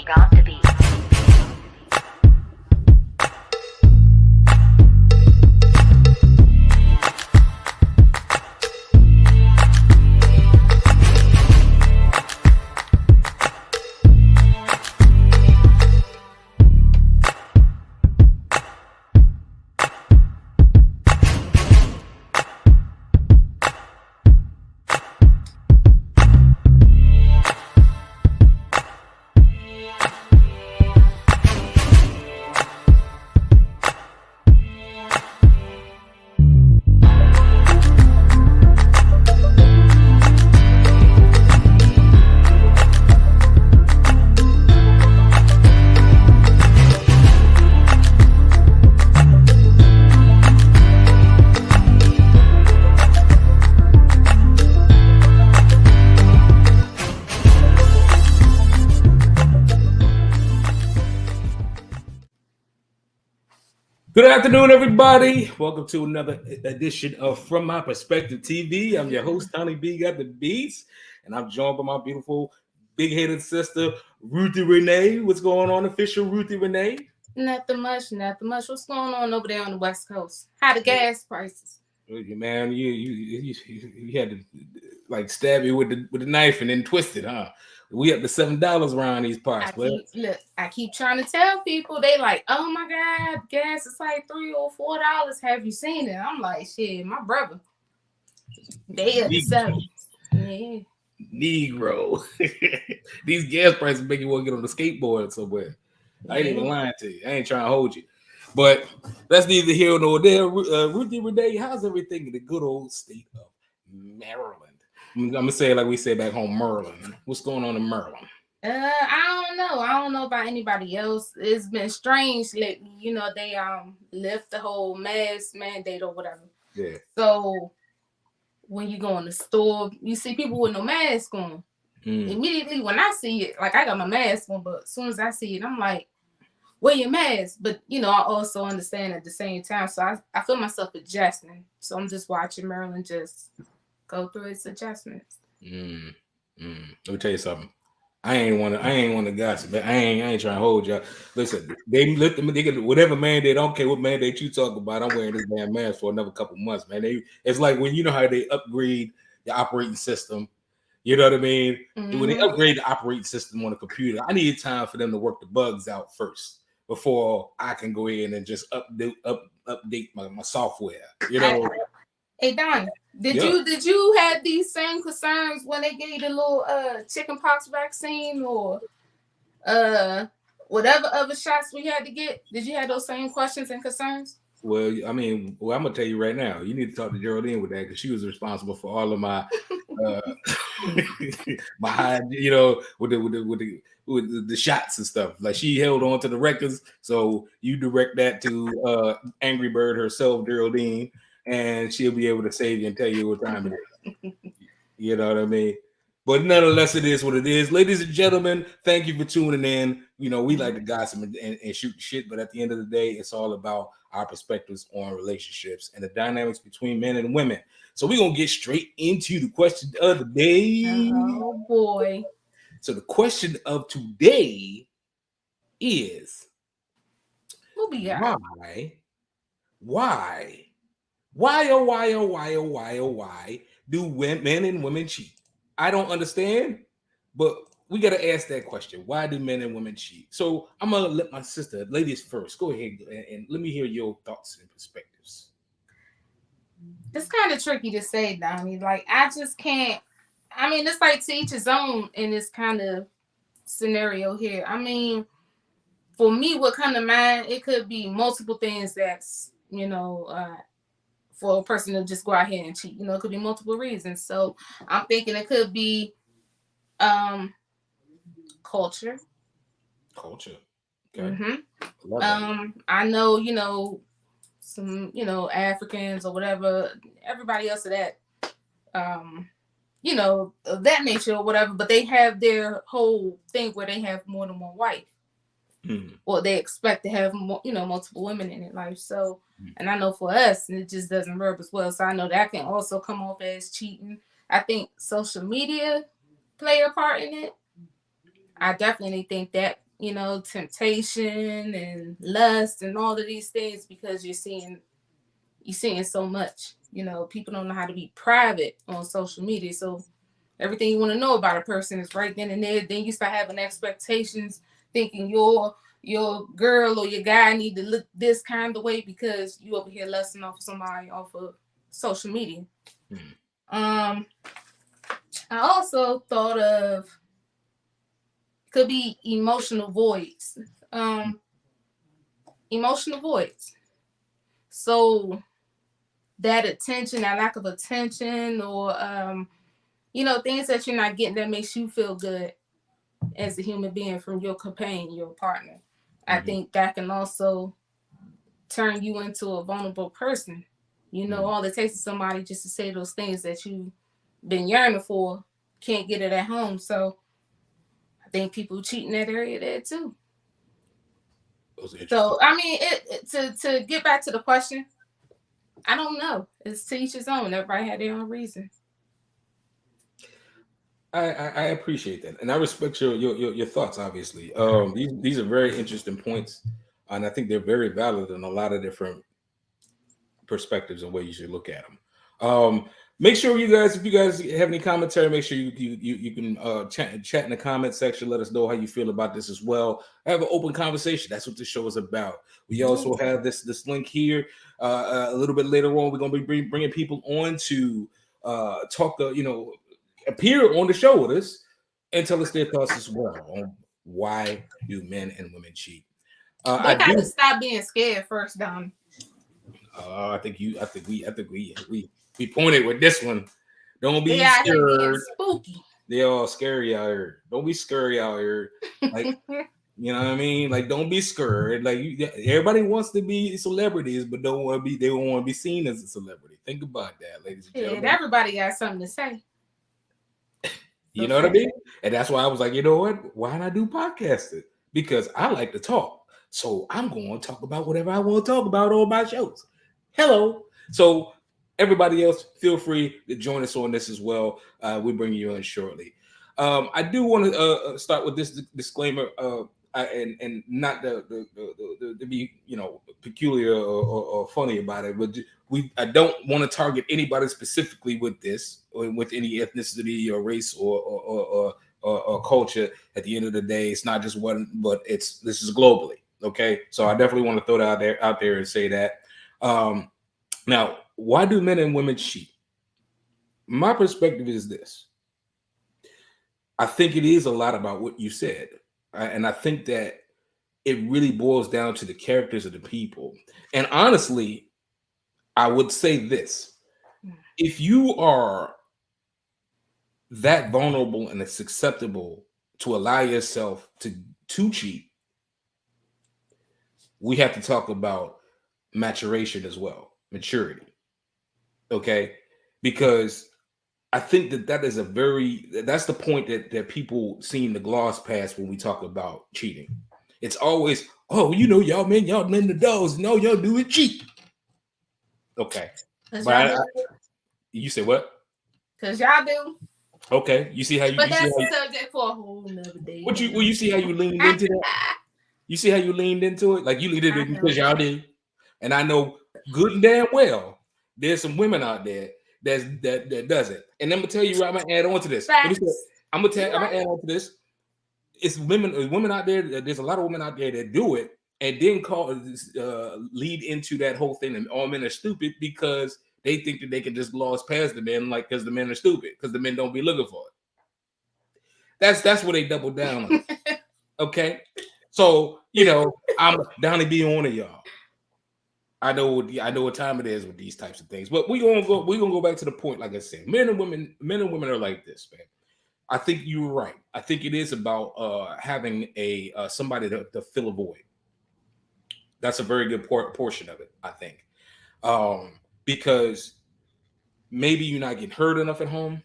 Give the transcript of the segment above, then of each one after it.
GotDaBeats. Good afternoon, everybody. Welcome to another edition of From My Perspective TV. I'm your host, Donnie B, GotDaBeats, and I'm joined by my beautiful, big-headed sister, Ruthie Renee. What's going on, official Ruthie Renee? Nothing much. What's going on over there on the West Coast? How the gas prices? Man, you had to like stab you with the knife and then twist it, huh? We up to $7 around these parts. I keep trying to tell people. They like, oh my God, gas is like $3 or $4. Have you seen it? I'm like, shit, my brother. They at the 7. Yeah. Negro. These gas prices make you want to get on the skateboard somewhere. I ain't even lying to you. I ain't trying to hold you. But that's neither here nor there. Ruthie Renee, how's everything in the good old state of Maryland? I'm gonna say it like we say back home, Maryland. What's going on in Maryland? I don't know. I don't know about anybody else. It's been strange lately. You know, they lift the whole mask mandate or whatever. Yeah. So when you go in the store, you see people with no mask on. Immediately when I see it, like I got my mask on, but as soon as I see it, I'm like, wear your mask. But you know, I also understand at the same time. So I feel myself adjusting. So I'm just watching Maryland just go through its adjustments. Let me tell you something. I ain't want to gossip, but I ain't trying to hold y'all. Listen, they get whatever mandate. I don't care what mandate you talk about. I'm wearing this damn mask for another couple months, man. It's like when you know how they upgrade the operating system. You know what I mean? Mm-hmm. When they upgrade the operating system on a computer, I need time for them to work the bugs out first before I can go in and just update my software. You know. Hey Don, did you have these same concerns when they gave the little chickenpox vaccine or whatever other shots we had to get? Did you have those same questions and concerns? Well, I mean, I'm gonna tell you right now. You need to talk to Geraldine with that because she was responsible for all of my my high, you know, with the shots and stuff. Like she held on to the records, so you direct that to Angry Bird herself, Geraldine. And she'll be able to save you and tell you what time it is. You know what I mean? But nonetheless, it is what it is. Ladies and gentlemen, thank you for tuning in. You know, we like to gossip and shoot shit, but at the end of the day, it's all about our perspectives on relationships and the dynamics between men and women. So we're going to get straight into the question of the day. Oh, boy. So the question of today is, why do men and women cheat? I don't understand, but we got to ask that question. Why do men and women cheat? So I'm going to let my sister, ladies first, go ahead and let me hear your thoughts and perspectives. It's kind of tricky to say, Donnie. Like, I just can't. I mean, it's like to each his own in this kind of scenario here. I mean, for me, what come to mind, it could be multiple things that's, you know, for a person to just go out here and cheat. You know, it could be multiple reasons. So I'm thinking it could be culture. Okay. Mm-hmm. I know, you know, some, you know, Africans or whatever, everybody else of that, you know, of that nature or whatever, but they have their whole thing where they have more than one wife. Or they expect to have more, you know, multiple women in their life. So, and I know for us, it just doesn't rub as well. So I know that can also come off as cheating. I think social media play a part in it. I definitely think that you know, temptation and lust and all of these things because you're seeing so much. You know, people don't know how to be private on social media. So everything you want to know about a person is right then and there. Then you start having expectations, thinking your girl or your guy need to look this kind of way because you over here lusting off of somebody off of social media. I also thought of could be emotional voids. Emotional voids. So that attention, that lack of attention, or you know, things that you're not getting that makes you feel good as a human being from your companion, your partner. I think that can also turn you into a vulnerable person. You know, all it takes is somebody just to say those things that you've been yearning for, can't get it at home. So I think people cheat in that area there too. So I mean, to get back to the question, I don't know. It's to each his own. Everybody had their own reason. I appreciate that, and I respect your thoughts. Obviously, these are very interesting points, and I think they're very valid in a lot of different perspectives and ways you should look at them. Make sure you guys, if you guys have any commentary, make sure you can chat in the comment section. Let us know how you feel about this as well. Have an open conversation. That's what the show is about. We also have this link here. A little bit later on, we're going to be bringing people on to talk. Appear on the show with us and tell us their thoughts as well on why do men and women cheat. They got to stop being scared first, Don. I think we pointed with this one. Don't be scared. Spooky. They're all scary out here. Don't be scary out here. Like, you know what I mean? Like, don't be scared. Like, everybody wants to be celebrities, but they don't want to be seen as a celebrity. Think about that, ladies and gentlemen. And everybody got something to say. You know what I mean? And that's why I was like, you know what? Why not do podcasting? Because I like to talk. So I'm going to talk about whatever I want to talk about on my shows. Hello. So everybody else, feel free to join us on this as well. We'll bring you in shortly. I do want to start with this disclaimer, and not to be peculiar or funny about it, but I don't want to target anybody specifically with this or with any ethnicity or race or culture. At the end of the day, it's not just one, but this is globally. Okay, so I definitely want to throw that out there and say that. Now, why do men and women cheat? My perspective is this. I think it is a lot about what you said. And I think that it really boils down to the characters of the people. And honestly, I would say this. If you are that vulnerable and it's acceptable to allow yourself to cheat, we have to talk about maturation as well, maturity. Okay? Because I think that is that's the point that people seem to gloss past when we talk about cheating. It's always, oh, y'all men the dogs, no, y'all do it cheat. Okay. But you say what? Because y'all do. Okay. You see how you. But that's a subject for a whole nother day. You see how you leaned into that? You see how you leaned into it? Like you leaned into it because y'all did. And I know good and damn well there's some women out there that does it. And I'm gonna tell you, I'm gonna add on to this. I'm gonna add on to this. It's women out there. There's a lot of women out there that do it and then lead into that whole thing. And all men are stupid because they think that they can just gloss past the men, like because the men are stupid because the men don't be looking for it. That's where they double down on. Okay, so I'm Donnie B on it, y'all. I know what time it is with these types of things, but we're gonna go back to the point. Like I said, men and women are like this, man. I think you're right. I think it is about having somebody to fill a void. That's a very good portion of it, I think, because maybe you're not getting hurt enough at home.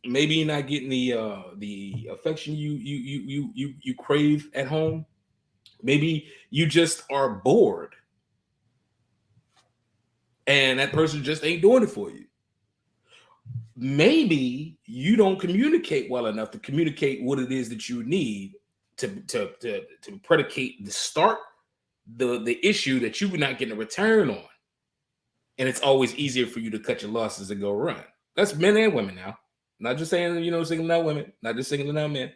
Maybe you're not getting the affection you crave at home. Maybe you just are bored. And that person just ain't doing it for you. Maybe you don't communicate well enough to communicate what it is that you need to predicate the start the issue that you're not getting a return on. And it's always easier for you to cut your losses and go run. That's men and women now. Not just saying, singling out women, not just singling out men.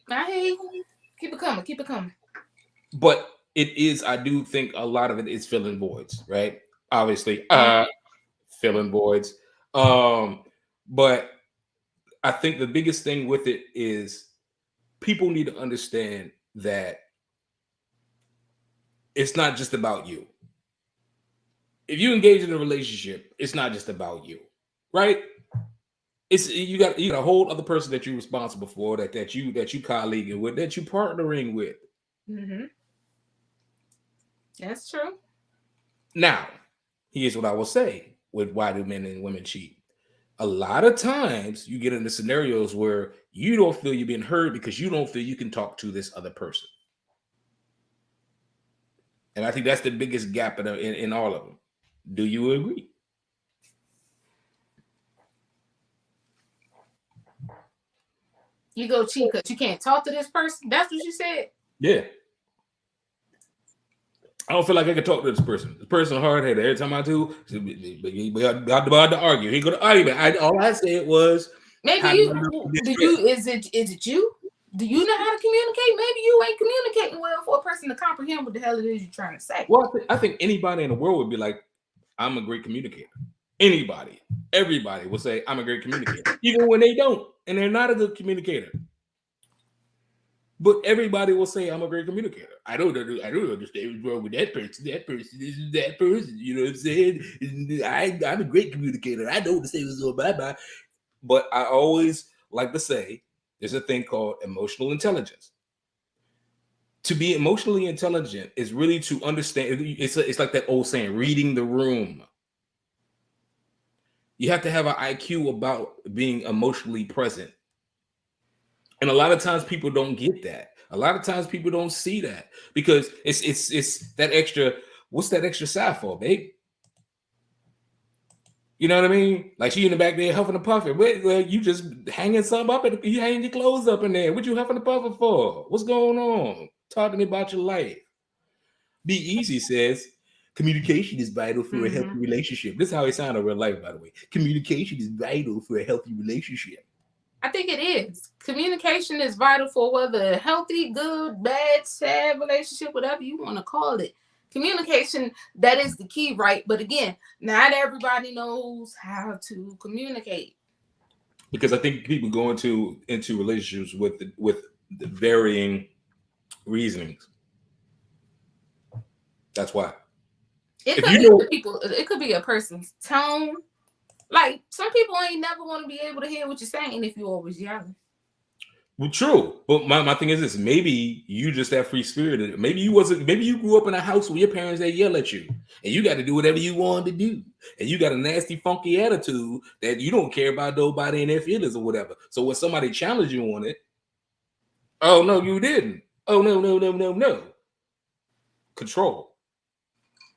I hear you. Keep it coming. Keep it coming. But it is, I do think a lot of it is filling voids, right? Obviously, filling voids. But I think the biggest thing with it is people need to understand that it's not just about you. If you engage in a relationship, it's not just about you, right? It's you got a whole other person that you're responsible for, that you colleaguing with, that you partnering with. Mm-hmm. That's true. Now, here's what I will say with why do men and women cheat. A lot of times you get into scenarios where you don't feel you're being heard because you don't feel you can talk to this other person. And I think that's the biggest gap in all of them. Do you agree? You go cheat because you can't talk to this person? That's what you said? Yeah. I don't feel like I can talk to this person. This person hard-headed. Every time I do, we got to argue. He going to argue. All I said was, maybe is it you? Do you know how to communicate? Maybe you ain't communicating well for a person to comprehend what the hell it is you're trying to say. Well, I think anybody in the world would be like, I'm a great communicator. Anybody, everybody will say, I'm a great communicator, even when they don't, and they're not a good communicator. But everybody will say, I'm a great communicator. I don't understand what's wrong with that person. That person. You know what I'm saying? I'm a great communicator. I don't understand what's going bye-bye. But I always like to say, there's a thing called emotional intelligence. To be emotionally intelligent is really to understand. It's like that old saying, reading the room. You have to have an IQ about being emotionally present. And a lot of times people don't get that. A lot of times people don't see that because it's that extra. What's that extra side for, babe? You know what I mean? Like she in the back there huffing and puffing. Well, you just hanging something up, you hanging your clothes up in there. What you huffing and puffing for? What's going on? Talk to me about your life. Be Easy says, communication is vital for a healthy relationship. This is how it sounds in real life, by the way. Communication is vital for a healthy relationship. I think it is. Communication is vital for whether a healthy, good, bad, sad relationship, whatever you want to call it. Communication, that is the key, right? But again, not everybody knows how to communicate. Because I think people go into relationships with the varying reasonings. That's why. It could be a person's tone. Like some people ain't never want to be able to hear what you're saying if you're always yelling. Well, true. But my thing is this: maybe you just that free spirited. Maybe you grew up in a house where your parents they yell at you, and you got to do whatever you want to do, and you got a nasty, funky attitude that you don't care about nobody and their feelings or whatever. So when somebody challenges you on it, oh no, you didn't. Oh no. Control.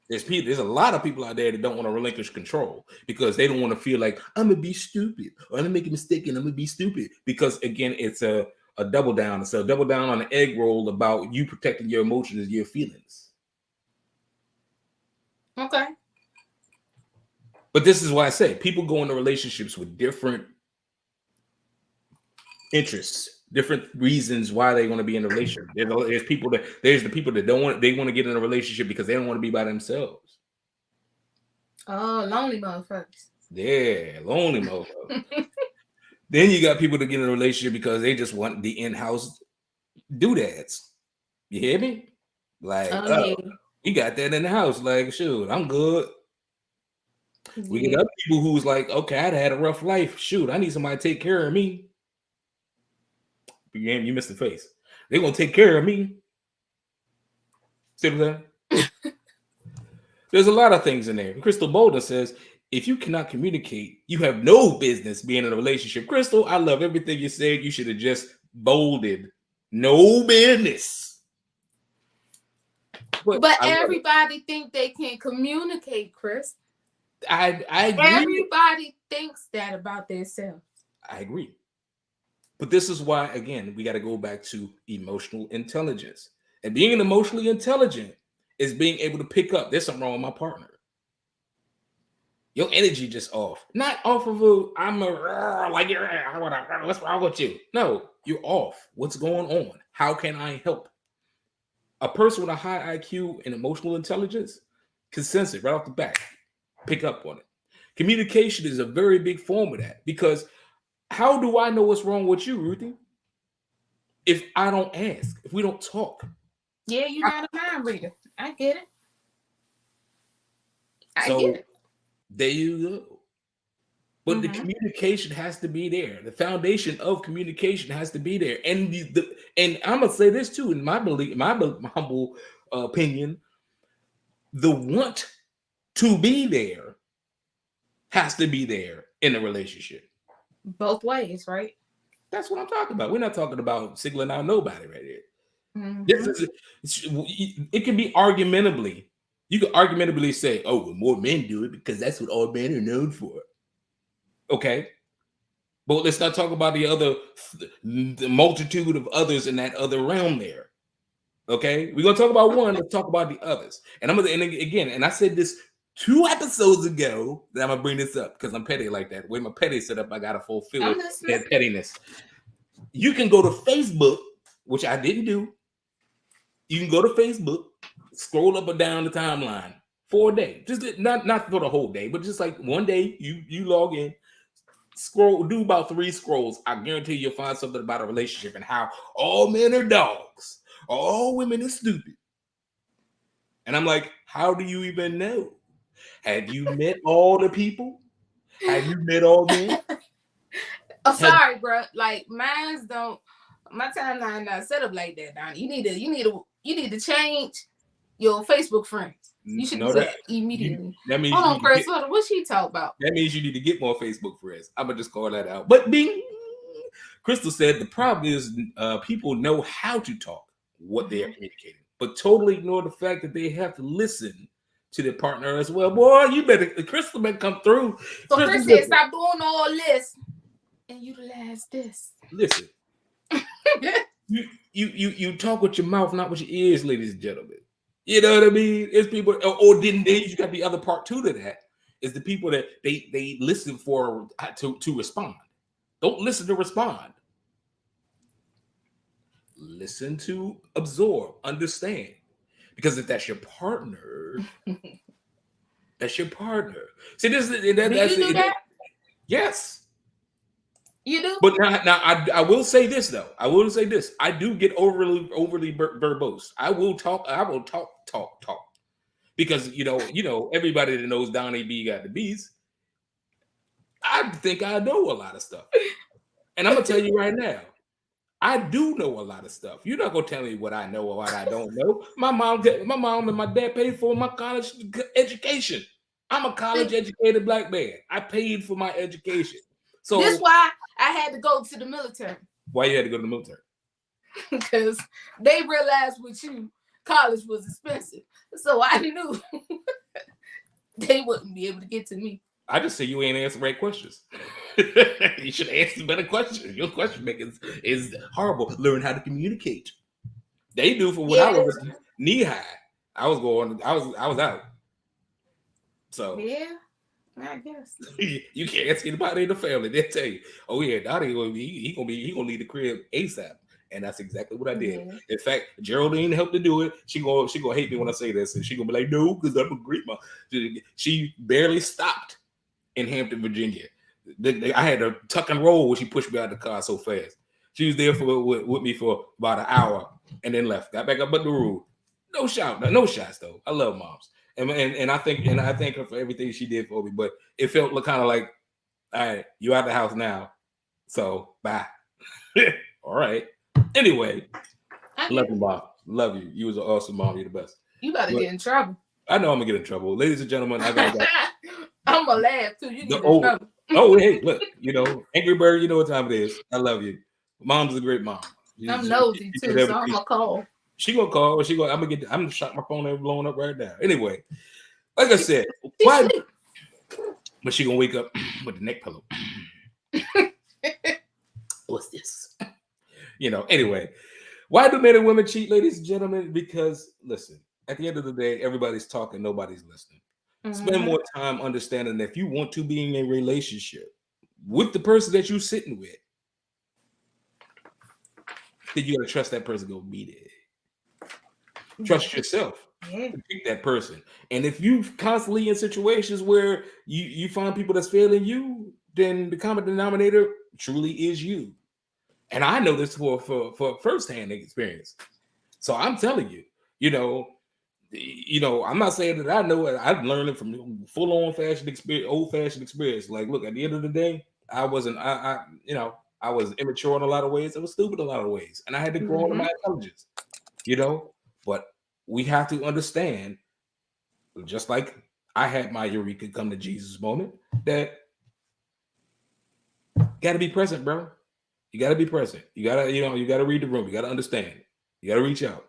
There's a lot of people out there that don't want to relinquish control because they don't want to feel like I'm gonna be stupid or I'm gonna make a mistake and I'm gonna be stupid. Because again, it's a double down. It's a double down on an egg roll about you protecting your emotions and your feelings. Okay. But this is why I say people go into relationships with different interests, different reasons why they want to be in a relationship. There's the people that want to get in a relationship because they don't want to be by themselves. Oh, lonely motherfuckers. Yeah, lonely motherfuckers. Then you got people that get in a relationship because they just want the in-house doodads. You hear me? Like, you got that in the house. Like, shoot, I'm good. Yeah. We get other people who's like, okay, I had a rough life. Shoot, I need somebody to take care of me. You missed the face. They're gonna take care of me. See what I'm saying? There's a lot of things in there. Crystal Bolden says, if you cannot communicate, you have no business being in a relationship. Crystal, I love everything you said. You should have just bolded. No business. But everybody think they can communicate, Chris. I agree. Everybody thinks that about themselves. I agree. But this is why, again, we got to go back to emotional intelligence. And being emotionally intelligent is being able to pick up, there's something wrong with my partner. Your energy just off. Not off of what's wrong with you? No, you're off. What's going on? How can I help? A person with a high IQ and emotional intelligence can sense it right off the bat, pick up on it. Communication is a very big form of that, because how do I know what's wrong with you, Ruthie? If I don't ask, if we don't talk. Yeah, you're not a mind reader. I get it. I So get it. there you go. But the communication has to be there. The foundation of communication has to be there. And and I'm gonna say this too, in my belief, my humble opinion, the want to be there has to be there in a relationship. Both ways, right? That's what I'm talking about. We're not talking about singling out nobody right here. It can be argumentably. You can argumentably say, "Oh, well, more men do it because that's what all men are known for." Okay, but let's not talk about the multitude of others in that other realm there. Okay, we're gonna talk about one. Let's talk about the others. And and I said this 2 episodes ago that I'm gonna bring this up because I'm petty like that. The way my petty set up, I gotta fulfill that pettiness. You can go to Facebook, which I didn't do. You can go to Facebook, scroll up and down the timeline for a day. Just not for the whole day, but just like one day you log in, scroll, do about 3 scrolls. I guarantee you'll find something about a relationship and how all men are dogs, all women are stupid. And I'm like, how do you even know? Have you met all the people? Have you met all men? Sorry, bro. Like my timeline not set up like that, Donnie. You need to change your Facebook friends. You should do that immediately. That means hold on, Chris. What she talk about? That means you need to get more Facebook friends. I'm gonna just call that out. But Crystal said the problem is people know how to talk, what they are communicating, but totally ignore the fact that they have to listen to their partner as well. Boy, Crystal better come through. So Chris said, stop doing all this and utilize this. Listen. You talk with your mouth, not with your ears, ladies and gentlemen. You know what I mean? It's people, or then you got the other part too to that. Is the people that they listen for to respond. Don't listen to respond. Listen to absorb, understand. Because if that's your partner, that's your partner. See, do you do that? Yes. You do? But now I will say this though. I will say this. I do get overly verbose. I will talk. Because you know everybody that knows Donnie B got the beats. I think I know a lot of stuff. And I'm gonna tell you right now, I do know a lot of stuff. You're not gonna tell me what I know or what I don't know. My mom and my dad paid for my college education. I'm a college educated black man. I paid for my education. So this why I had to go to the military. Why you had to go to the military? Because they realized with you, college was expensive. So I knew they wouldn't be able to get to me. I just say you ain't answering right questions. You should answer better questions. Your question making is horrible. Learn how to communicate. They do for when I was knee high. I was out. So yeah, I guess you can't ask anybody in the family. They'll tell you, "Oh yeah, Donnie he gonna leave the crib ASAP." And that's exactly what I did. Yeah. In fact, Geraldine helped to do it. She gonna hate me when I say this, and she gonna be like, "No, because I'm a great mom." She barely stopped in Hampton, Virginia. I had to tuck and roll when she pushed me out of the car so fast. She was there with me for about an hour and then left. Got back up at the room. No shots though. I love moms, and I thank her for everything she did for me. But it felt kind of like, all right, you out the house now, so bye. All right. Anyway, love you, mom. Love you. You was an awesome mom. You're the best. You about to get in trouble. I know I'm gonna get in trouble, ladies and gentlemen. I gotta go. I'm gonna laugh too. You get in trouble. Oh, hey, look, Angry Bird, you know what time it is. I love you. Mom's a great mom. I'm nosy too, so I'm gonna call. She gonna call. I'm gonna shut my phone and blowing up right now. Anyway, like I said, why? But she gonna wake up with the neck pillow. What's this? Anyway, why do men and women cheat, ladies and gentlemen? Because listen, at the end of the day, everybody's talking, nobody's listening. Spend more time understanding that if you want to be in a relationship with the person that you're sitting with, then you gotta trust that person gonna be there. Trust yourself. Yeah. To pick that person. And if you constantly in situations where you find people that's failing you, then the common denominator truly is you. And I know this for firsthand experience. So I'm telling you, I'm not saying that I know it. I've learned it from full on fashioned experience, old fashioned experience. Like, look, at the end of the day, I wasn't, I was immature in a lot of ways. I was stupid in a lot of ways, and I had to grow into my intelligence. But we have to understand, just like I had my Eureka come to Jesus moment, that got to be present, bro. You got to be present. You got to, you got to read the room. You got to understand. You got to reach out.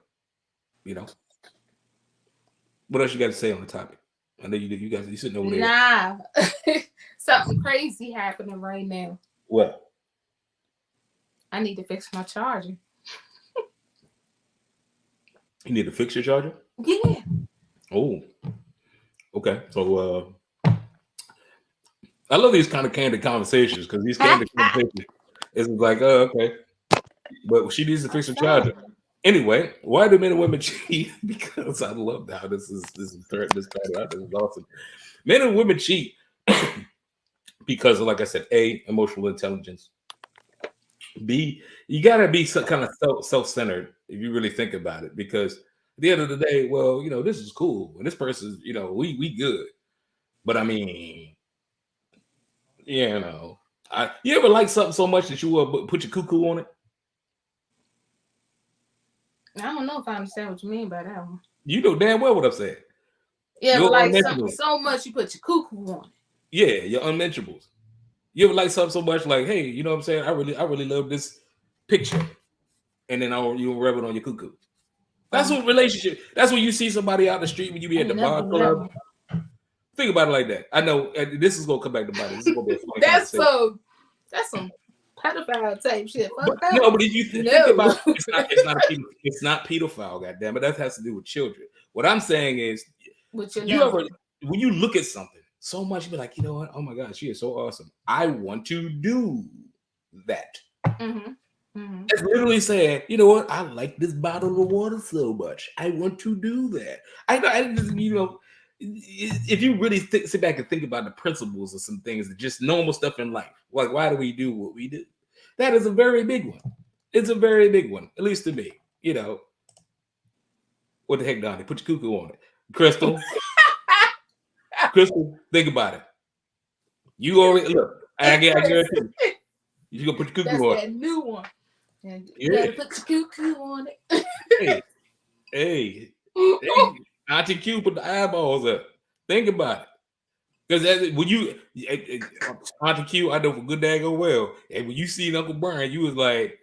What else you got to say on the topic? I know you guys, you sitting over there. Nah, something crazy happening right now. What? I need to fix my charger. You need to fix your charger? Yeah. Oh, okay. So I love these kind of candid conversations, because these candid conversations is like, oh, okay, but she needs to fix her charger. Anyway, why do men and women cheat? Because I love how this is awesome. Men and women cheat because, like I said, A, emotional intelligence. B, you gotta be kind of self-centered if you really think about it. Because at the end of the day, well, this is cool, and this person's, we good. But I mean, you ever like something so much that you will put your cuckoo on it? I don't know if I understand what you mean by that one. You know damn well what I'm saying. Yeah, but like something so much you put your cuckoo on it. Yeah, your unmentionables. You ever like something so much, like, hey, you know what I'm saying? I really love this picture, and then you rub it on your cuckoo. That's what relationship. That's when you see somebody out the street when you be at the bar club. Think about it like that. I know this is gonna come back to bite. This is gonna be a funny that's some pedophile type shit. But if you think about it, it's not pedophile, goddamn it. That has to do with children. What I'm saying is, when you look at something so much, you be like, you know what? Oh my God, she is so awesome. I want to do that. It's literally saying, you know what? I like this bottle of water so much. I want to do that. If you really sit back and think about the principles of some things, just normal stuff in life, like why do we do what we do? That is a very big one. It's a very big one, at least to me. What the heck, Donnie? Put your cuckoo on it, Crystal. Crystal, think about it. You already look. I guarantee you gonna put your cuckoo on it. That's that new one. You gotta put your cuckoo on it. Hey. Auntie Q put the eyeballs up. Think about it. Because when you, Auntie Q, I know for good daggone well. And when you see Uncle Brian, you was like,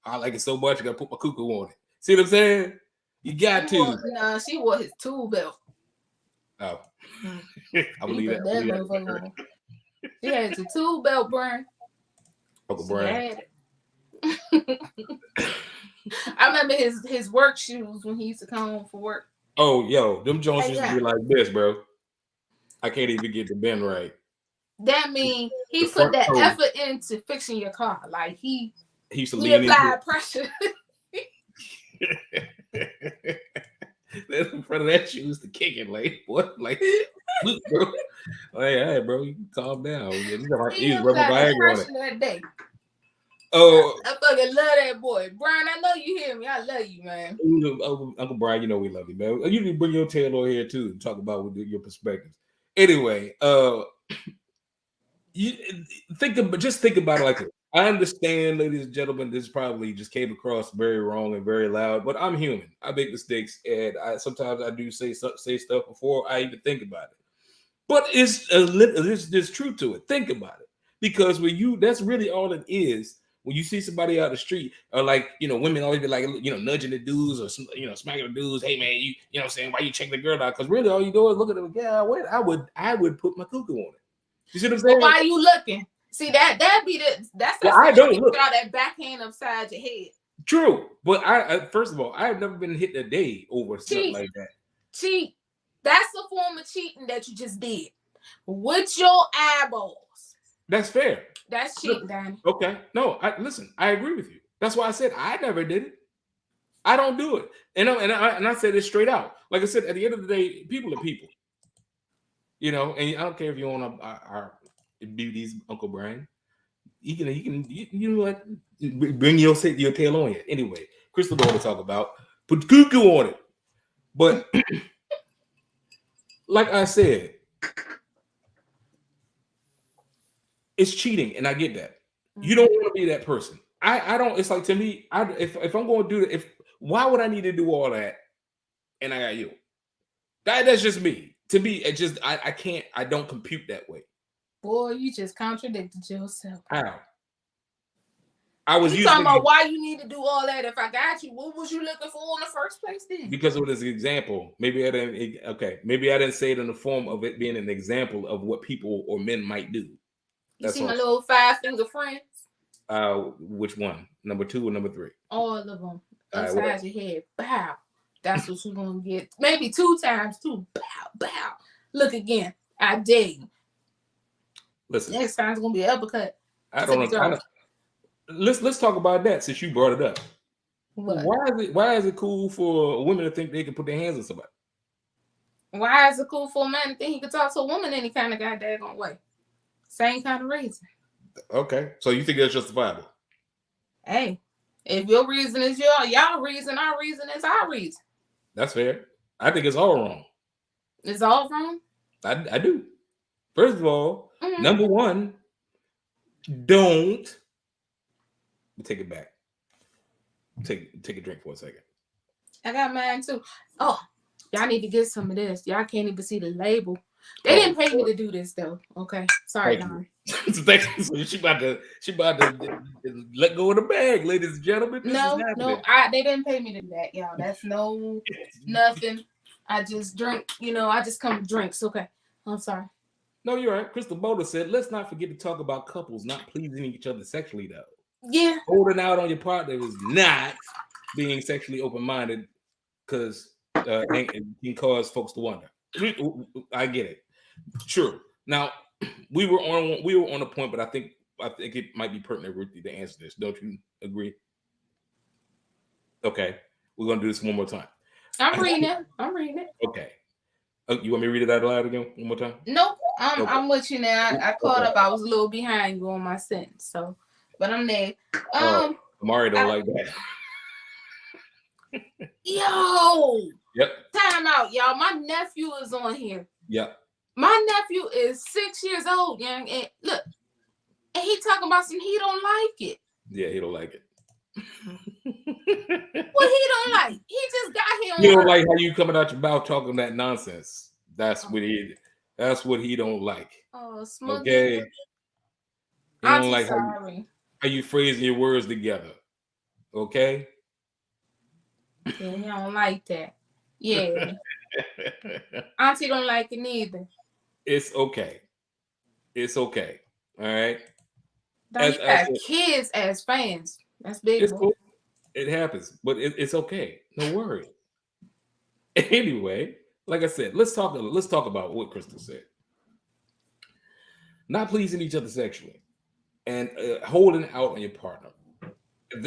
I like it so much, I gotta put my cuckoo on it. See what I'm saying? You got to. She wore his tool belt. Oh. I believe that. She had your tool belt, Brian. Uncle Brian. I remember his work shoes when he used to come home for work. Oh, yo, them Jones used to be like this, bro. I can't even get the bend right. That means he put that effort into fixing your car. Like he used to lean applied pressure. That's in front of that shoes to kick it, like what? Like, look, bro. Hey, bro, you can calm down. He was rubbing Viagra on it that day. Oh, I fucking love that boy, Brian. I know you hear me. I love you, man. Uncle Brian, you know we love you, man. You need to bring your tail over here too and talk about your perspectives. Anyway, you think about it like this. I understand, ladies and gentlemen, this probably just came across very wrong and very loud, but I'm human. I make mistakes, and sometimes I do say stuff before I even think about it. But there's truth to it. Think about it, because that's really all it is. When you see somebody out the street, or like, women always be like, nudging the dudes or, smacking the dudes. Hey man, you know what I'm saying? Why you check the girl out? Because really all you do is look at them. Yeah, wait, I would put my cuckoo on it. You see what I'm saying? But why are you looking? See that'd be that's Well, I don't look all that backhand upside your head. true, but I first of all, I have never been hit a day over something like that. Cheat. That's a form of cheating that you just did with your eyeballs. That's fair. That's cheating, Donnie. Okay, no, listen. I agree with you. That's why I said I never did it. I don't do it, and I said it straight out. Like I said, at the end of the day, people are people. You know, and I don't care if you own our beauty's Uncle Brian. You know what? Bring your tail on you. Anyway, Crystal don't want to talk about. Put cuckoo on it. But like I said, it's cheating, and I get that. You don't want to be that person. I don't. It's like, to me, if I'm going to do it, why would I need to do all that? And I got you. That's just me. To me, it just I can't. I don't compute that way. Boy, you just contradicted yourself. How? I was talking about why you need to do all that. If I got you, what was you looking for in the first place then? Because it was an example. Maybe I didn't. Okay, maybe I didn't say it in the form of it being an example of what people or men might do. You see my little 5-finger friends? Which one? Number 2 or number 3? All of them. Inside your head. Bow. That's what you're gonna get. Maybe 2 times too. Bow, bow. Look again. I dare you. Listen. Next time's gonna be an uppercut. I don't know. Let's talk about that since you brought it up. What? Why is it cool for women to think they can put their hands on somebody? Why is it cool for a man to think he could talk to a woman any kind of goddamn way? Same kind of reason. Okay, so you think that's justifiable? Hey, if your reason is y'all reason, our reason is our reason. That's fair. I think it's all wrong. It's all wrong? I do. First of all, number 1, don't take it back. Take a drink for a second. I got mine too. Oh, y'all need to get some of this. Y'all can't even see the label. They didn't pay me to do this though. Okay, sorry, Don. She about to let go of the bag, ladies and gentlemen. No, they didn't pay me to do that, y'all. That's nothing. I just drink. I just come with drinks. Okay, I'm sorry. No, you're right. Crystal Boulder said, let's not forget to talk about couples not pleasing each other sexually, though. Yeah. Holding out on your partner is not being sexually open-minded because it can cause folks to wonder. I get it. True. Now, we were on a point, but I think it might be pertinent, Ruthie, to answer this. Don't you agree? Okay. We're going to do this one more time. I'm reading it. Okay. You want me to read it out loud again one more time? Nope. I'm with you now. I caught up. I was a little behind you on my sentence, so but I'm there. Amari don't like that. Yo. Yep. Time out, y'all. My nephew is on here. Yep. My nephew is 6 years old, young, and look, and he talking about some. He don't like it. Yeah, he don't like it. What he don't like? He just got here. He don't like how you coming out your mouth talking that nonsense. That's what he don't like. Oh, smug. Okay. He don't like sorry. how you phrasing your words together. Okay. Yeah, he don't like that. Yeah. Auntie don't like it neither. It's okay. It's okay. All right. Don't have kids as fans. That's big. It's cool. It happens, but it's okay. No worry. Anyway, like I said, let's talk about what Crystal said. Not pleasing each other sexually and holding out on your partner.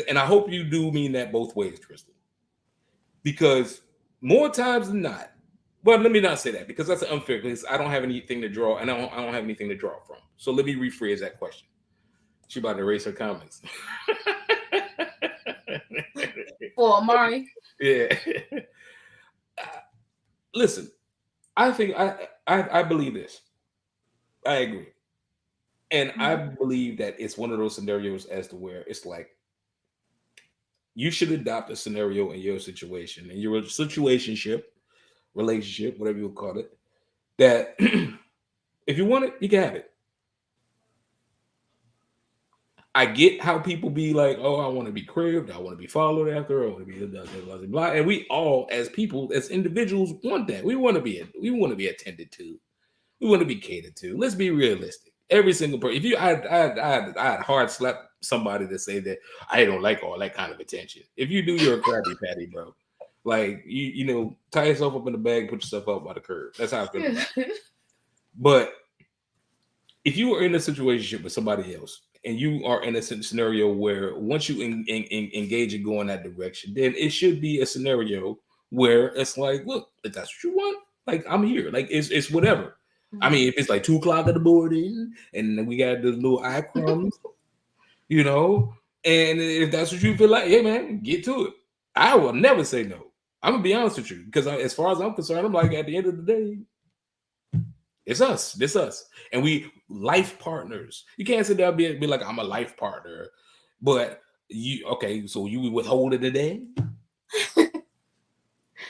And I hope you do mean that both ways, Crystal. Because more times than not, well, let me not say that because that's unfair because I don't have anything to draw and I don't have anything to draw from. So let me rephrase that question. She about to erase her comments. For Amari. Yeah. Listen, I think I believe this. I agree. And I believe that it's one of those scenarios as to where it's like you should adopt a scenario in your situation, in your situationship, relationship, whatever you call it, that if you want it, you can have it. I get how people be like, oh, I want to be cribbed, I want to be followed after, I want to be blah, blah, blah, blah. And we all, as people, as individuals, want that. We want to be attended to. We want to be catered to. Let's be realistic. Every single person. If you, I'd hard slap somebody to say that I don't like all that kind of attention. If you do, you're a crabby patty, bro. Like you know, tie yourself up in the bag, put yourself out by the curb. That's how I feel about it. But if you are in a situation with somebody else and you are in a scenario where once you engage and go in that direction, then it should be a scenario where it's like, look, if that's what you want, like I'm here. Like it's whatever. I mean, if it's like 2 o'clock in the morning and then we got the little eye crumbs, you know, and if that's what you feel like, hey man, get to it. I will never say no. I'm gonna be honest with you because as far as I'm concerned, I'm like at the end of the day, it's us. This us. And we life partners. You can't sit there and be like, I'm a life partner. But you okay, so you withhold it today?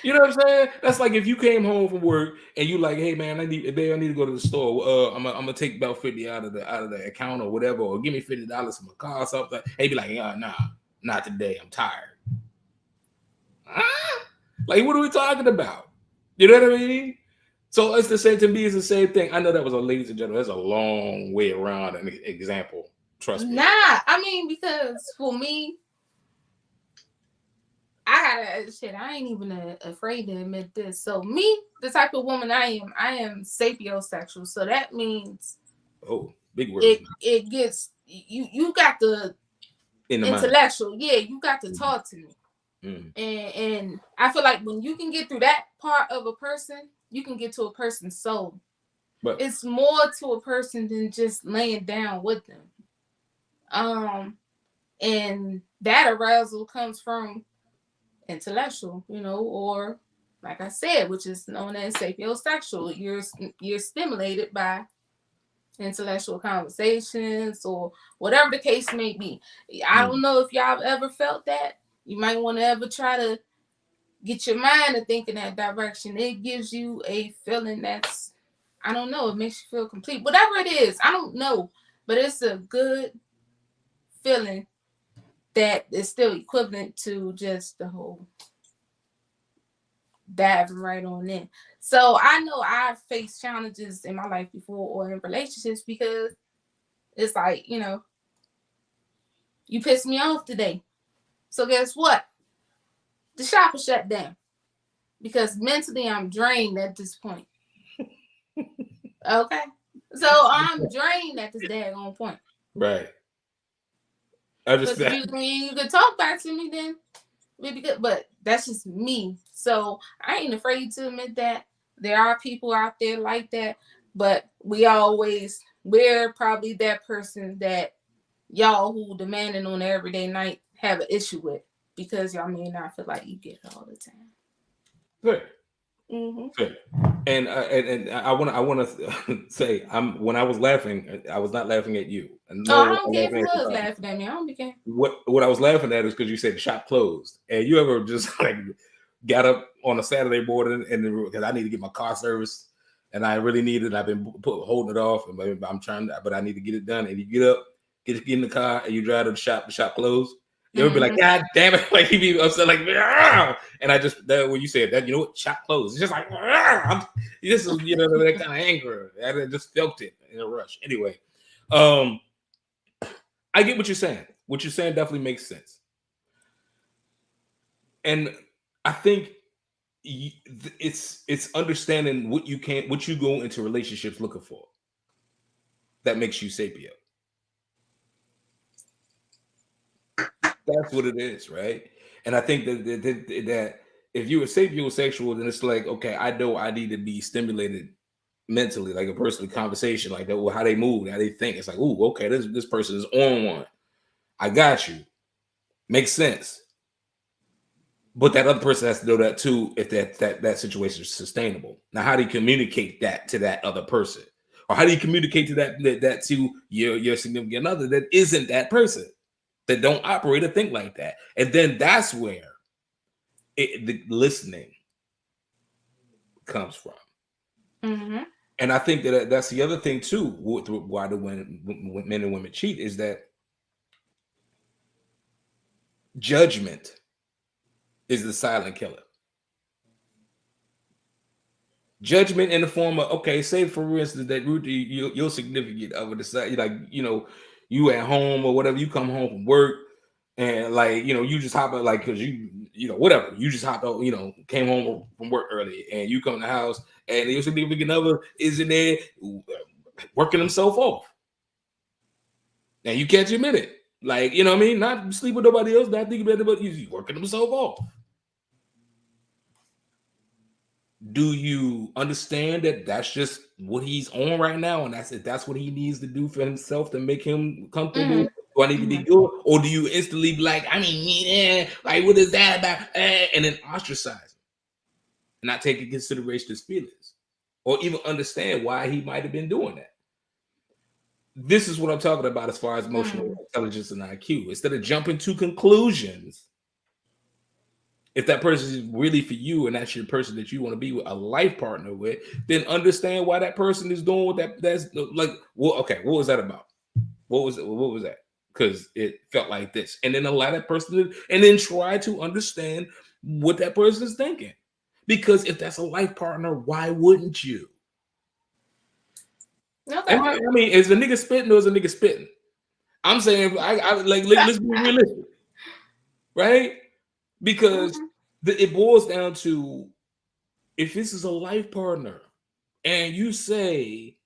You know what I'm saying? That's like if you came home from work and you like, hey man, I need to go to the store. I'm gonna take about 50 out of the account or whatever, or give me $50 for my car or something. Hey, be like, nah, not today. I'm tired. Like, what are we talking about? You know what I mean? So it's the same to me. It's the same thing. I know that was ladies and gentlemen. That's a long way around an example. Trust me. Nah, I mean because for me, I ain't even afraid to admit this. So me, the type of woman I am sapiosexual. So that means big word. It gets you got the intellectual. Mind. Yeah, you got to talk to me. And I feel like when you can get through that part of a person, you can get to a person's soul. But it's more to a person than just laying down with them. And that arousal comes from intellectual, you know, or like I said, which is known as sapiosexual. You're stimulated by intellectual conversations or whatever the case may be. I don't know if y'all ever felt that. You might want to ever try to get your mind to think in that direction. It gives you a feeling that's, I don't know, it makes you feel complete. Whatever it is, I don't know. But it's a good feeling that is still equivalent to just the whole diving right on in. So I know I've faced challenges in my life before or in relationships because it's like, you know, you pissed me off today. So guess what? The shop is shut down because mentally I'm drained at this point. Okay. So I'm drained at this daggone point. Right. I just you could talk back to me then. Maybe good, but that's just me. So I ain't afraid to admit that there are people out there like that, but we're probably that person that y'all who demanding on everyday night have an issue with because y'all may not feel like you get it all the time. Good. Good. And I want to say when I was laughing, I was not laughing at you. No, I don't care if you was laughing at me. I don't be caring. What I was laughing at is because you said the shop closed, and you ever just like got up on a Saturday morning and because I need to get my car serviced, and I really need it. I've been holding it off, and I'm trying to, but I need to get it done. And you get up, get in the car, and you drive to the shop. The shop closed. You ever be like, God damn it, like he be upset, like, ah! And I just when you said that, you know what, shop closed. It's just like, this is that kind of anger. I just felt it in a rush. Anyway, I get what you're saying. What you're saying definitely makes sense. And I think it's understanding what you go into relationships looking for. That makes you sapio. That's what it is, right? And I think that if you're a sapiosexual, then it's like, okay, I know I need to be stimulated mentally, like a personal conversation, like that, well, how they move, how they think. It's like, ooh, okay, this person is on one. I got you. Makes sense. But that other person has to know that too, if that situation is sustainable. Now, how do you communicate that to that other person? Or how do you communicate to that to your significant other that isn't that person, that don't operate or think like that? And then that's where the listening comes from. Mm-hmm. And I think that's the other thing too, why when men and women cheat, is that judgment is the silent killer. Judgment in the form of, okay, say for instance that Ruthie, your significant other decide, like, you at home or whatever, you come home from work and like, you just hop out, like, because whatever, you just hopped out, came home from work early and you come to the house and your significant other is in there working himself off. And you catch him in it. Like, you know what I mean? Not sleep with nobody else, not thinking about it, but he's working himself off. Do you understand that that's just what he's on right now, and that's what he needs to do for himself to make him comfortable? Do I need to be good, or do you instantly be like, like what is that about, and then ostracize him and not take into consideration his feelings, or even understand why he might have been doing that? This is what I'm talking about as far as emotional intelligence and IQ. Instead of jumping to conclusions, if that person is really for you and that's your person that you want to be with, a life partner with, then understand why that person is doing what that's like. Well, okay, what was that about? What was that? Because it felt like this, and then allow that person and then try to understand what that person is thinking. Because if that's a life partner, why wouldn't you? Okay. I mean, is a nigga spitting or is a nigga spitting? I'm saying, I like, let's be realistic, right? Because it boils down to, if this is a life partner and you say,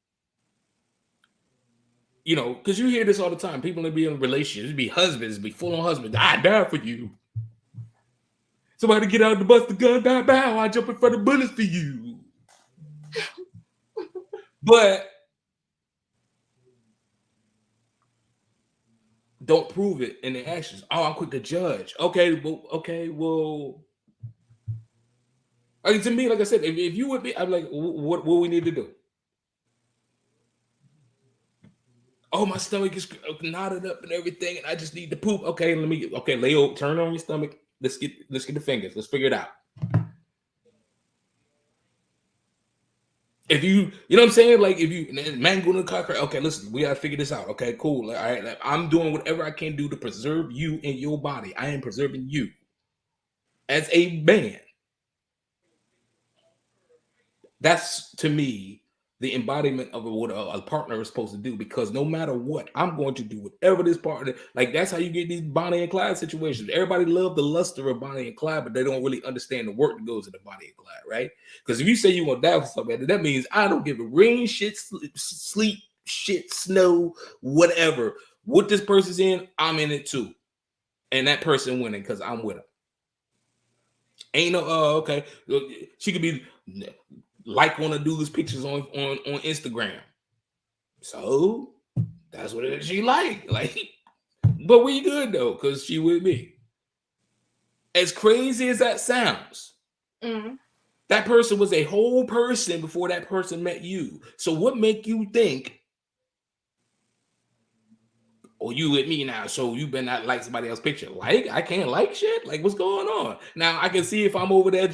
because you hear this all the time, people that be in relationships, be husbands, be full-on husbands, I die for you. Somebody get out the bus, the gun, bow, I jump in front of bullets for you. But don't prove it in the actions. Oh, I'm quick to judge. Okay, well. Like, to me, like I said, if you would be, I'm like, what we need to do? Oh, my stomach is knotted up and everything, and I just need to poop. Okay, lay over, turn on your stomach. Let's get the fingers. Let's figure it out. If you know what I'm saying, like, if you man go to the car, okay, listen, we gotta figure this out. Okay, cool. All right, like, I'm doing whatever I can do to preserve you and your body. I am preserving you as a man. That's, to me, the embodiment of what a partner is supposed to do. Because no matter what, I'm going to do whatever this partner. Like, that's how you get these Bonnie and Clyde situations. Everybody love the luster of Bonnie and Clyde, but they don't really understand the work that goes into Bonnie and Clyde, right? Because if you say you want to die for somebody, that means I don't give a rain, shit, sleep, shit, snow, whatever. What this person's in, I'm in it too, and that person winning because I'm with them. Ain't no okay. She could be like one of dude's pictures on Instagram. So that's what she like. Like, but we good though, because she with me. As crazy as that sounds, that person was a whole person before that person met you. So what make you think, oh, you with me now, so you better not like somebody else's picture? Like, I can't like shit? Like, what's going on? Now I can see if I'm over there,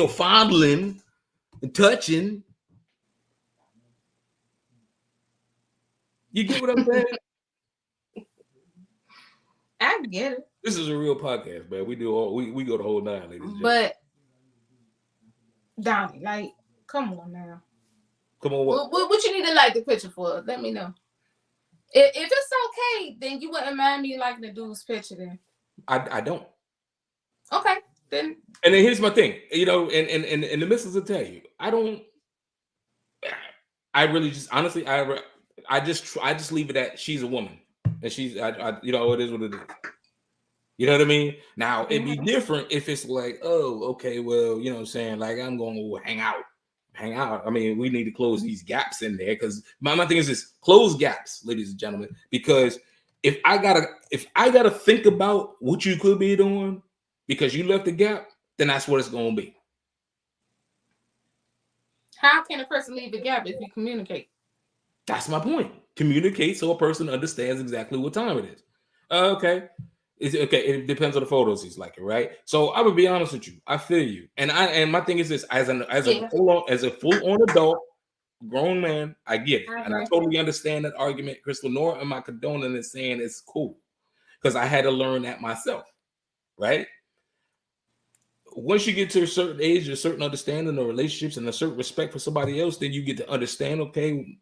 fondling and touching. You get what I'm saying? I get it. This is a real podcast, man. We go the whole nine, ladies. But Donnie, like, come on now. Come on, what you need to like the picture for? Let me know. If it's okay, then you wouldn't mind me liking the dude's picture. Then I don't. Okay, then. And then here's my thing, and the missus will tell you, I don't. I really just honestly, I just leave it at she's a woman, and she's it is what it is. You know what I mean? Now it'd be different if it's like, oh, okay, well, you know what I'm saying, like, I'm going to hang out. I mean, we need to close these gaps in there, because my thing is this: close gaps, ladies and gentlemen. Because if I gotta think about what you could be doing because you left the gap, then that's what it's gonna be. How can a person leave a gap if you communicate? That's my point. Communicate so a person understands exactly what time it is. Okay. It depends on the photos he's liking, right? So I would be honest with you. I feel you, and my thing is this: as a full-on adult, grown man, I get it, and I totally understand that argument, Crystal. Nor am I condoning and saying it's cool, because I had to learn that myself, right? once you get to a certain age, a certain understanding of relationships and a certain respect for somebody else, then you get to understand, okay,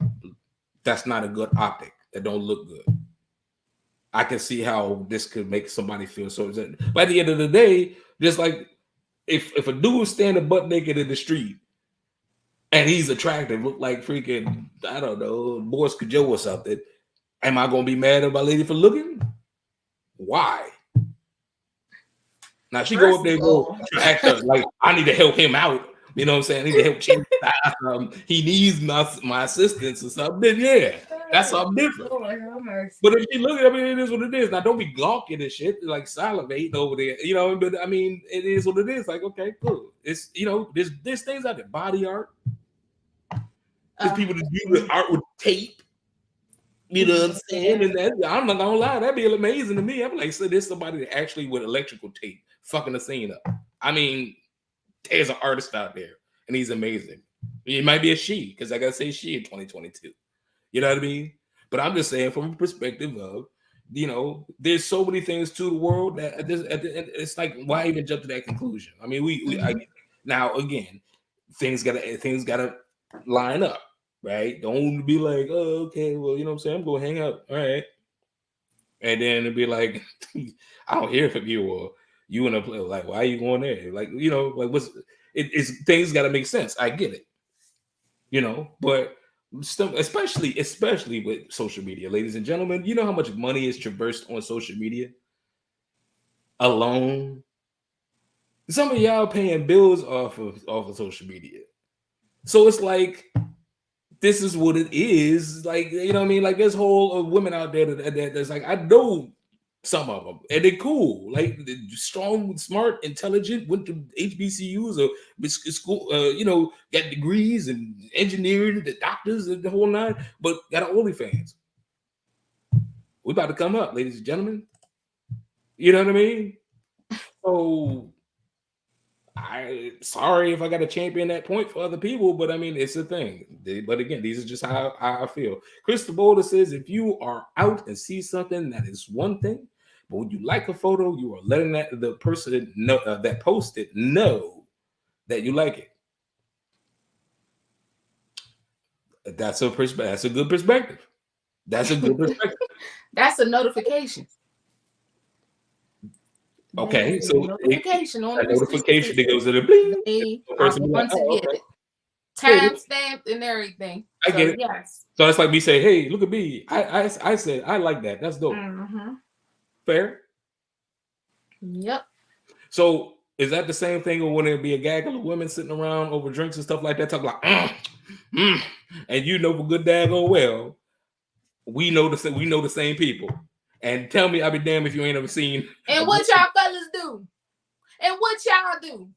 that's not a good optic. That don't look good. I can see how this could make somebody feel so upset. But at the end of the day, just like if a dude is standing butt naked in the street and he's attractive, look like freaking, I don't know, Boris Joe or something, am I gonna be mad at my lady for looking? Why? Now she go up there and go act like I need to help him out. You know what I'm saying? I need to help change he needs my assistance or something. Then yeah, that's something different. But if you look at it, I mean, it is what it is. Now don't be gawking and shit, like salivating over there. You know, but I mean, it is what it is. Like, okay, cool. It's there's things out there, body art. There's people that do the art with tape. You know what I'm saying? And that, I'm not gonna lie, that'd be amazing to me. I'm like, so there's somebody that actually with electrical tape fucking the scene up. I mean, there's an artist out there, and he's amazing. It might be a she, because I gotta say she in 2022. You know what I mean? But I'm just saying from a perspective of, there's so many things to the world that it's like, why even jump to that conclusion? I mean, now again, things gotta line up. Right? Don't be like, oh, okay, well, you know what I'm saying? I'm going to hang out. All right. And then it'd be like, I don't hear from you, or you in a play. Like, why are you going there? Like, like it's things got to make sense. I get it, but especially with social media, ladies and gentlemen, you know how much money is traversed on social media alone? Some of y'all paying bills off of social media. So it's like, this is what it is. Like, you know what I mean? Like, there's whole women out there that's like, I know some of them, and they're cool. Like, strong, smart, intelligent, went to HBCUs or school, got degrees and engineering, the doctors, and the whole nine, but got an OnlyFans. We about to come up, ladies and gentlemen. You know what I mean? So, sorry if I got to champion that point for other people, but I mean, it's a thing. But again, these are just how I feel. Chris Boulder says, if you are out and see something, that is one thing, but when you like a photo, you are letting the person know that posted know that you like it. That's a good perspective. That's a good perspective. That's a notification. Okay, so notification on a notification that goes to the bling. They want to get it. Time stamped and everything. I get it. Yes. So that's like me saying, "Hey, look at me. I said I like that. That's dope." Mm-hmm. Fair. Yep. So is that the same thing when there be a gaggle of women sitting around over drinks and stuff like that, talking like, and for good daggone well, we know the same people. And tell me, I'll be damned if you ain't ever seen. And what y'all fellas do? And what y'all do?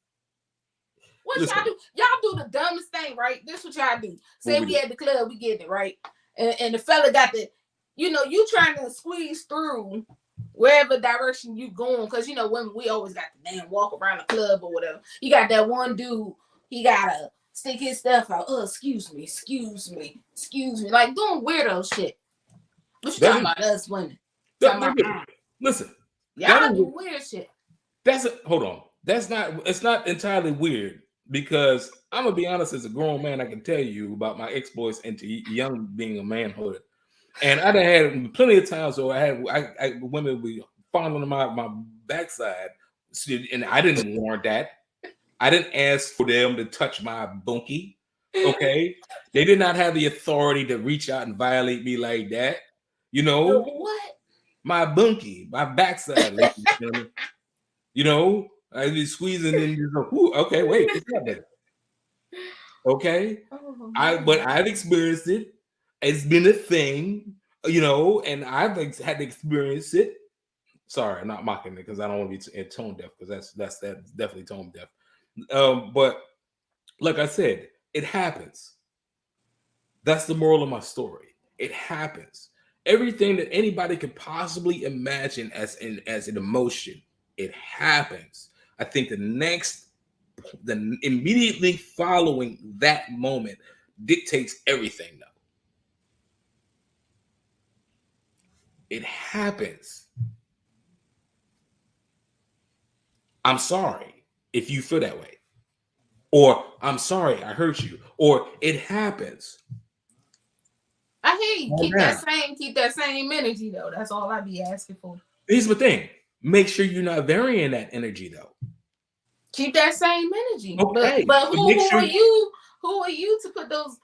Y'all do? Y'all do the dumbest thing, right? This what y'all do. Say we at the club, we getting it, right? And the fella got the, you trying to squeeze through wherever direction you going, because women, we always got to damn walk around the club or whatever. You got that one dude, he gotta stick his stuff out. Oh, excuse me. Like doing weirdo shit. What you talking about us women? Listen, y'all do weird shit. Hold on. It's not entirely weird, because I'm gonna be honest, as a grown man, I can tell you about my exploits into young being a manhood. And I done had plenty of times where I women be fondling my backside, and I didn't warrant that. I didn't ask for them to touch my bunkie. Okay, they did not have the authority to reach out and violate me like that. What? My bunkie, my backside, ladies and gentlemen. I be squeezing in. Okay, wait, what's happening? Okay, but I've experienced it. It's been a thing, and I've had to experience it. Sorry, I'm not mocking it, because I don't want to be tone deaf, because that's definitely tone deaf. But like I said, it happens. That's the moral of my story. It happens. Everything that anybody could possibly imagine as an emotion, it happens. I think the immediately following that moment dictates everything now. It happens. I'm sorry. if you feel that way. Or I'm sorry, I hurt you. Or it happens. I hear you. Keep that same energy though. That's all I be asking for. Here's the thing. Make sure you're not varying that energy though. Keep that same energy. Okay. But who are you? Who are you to put those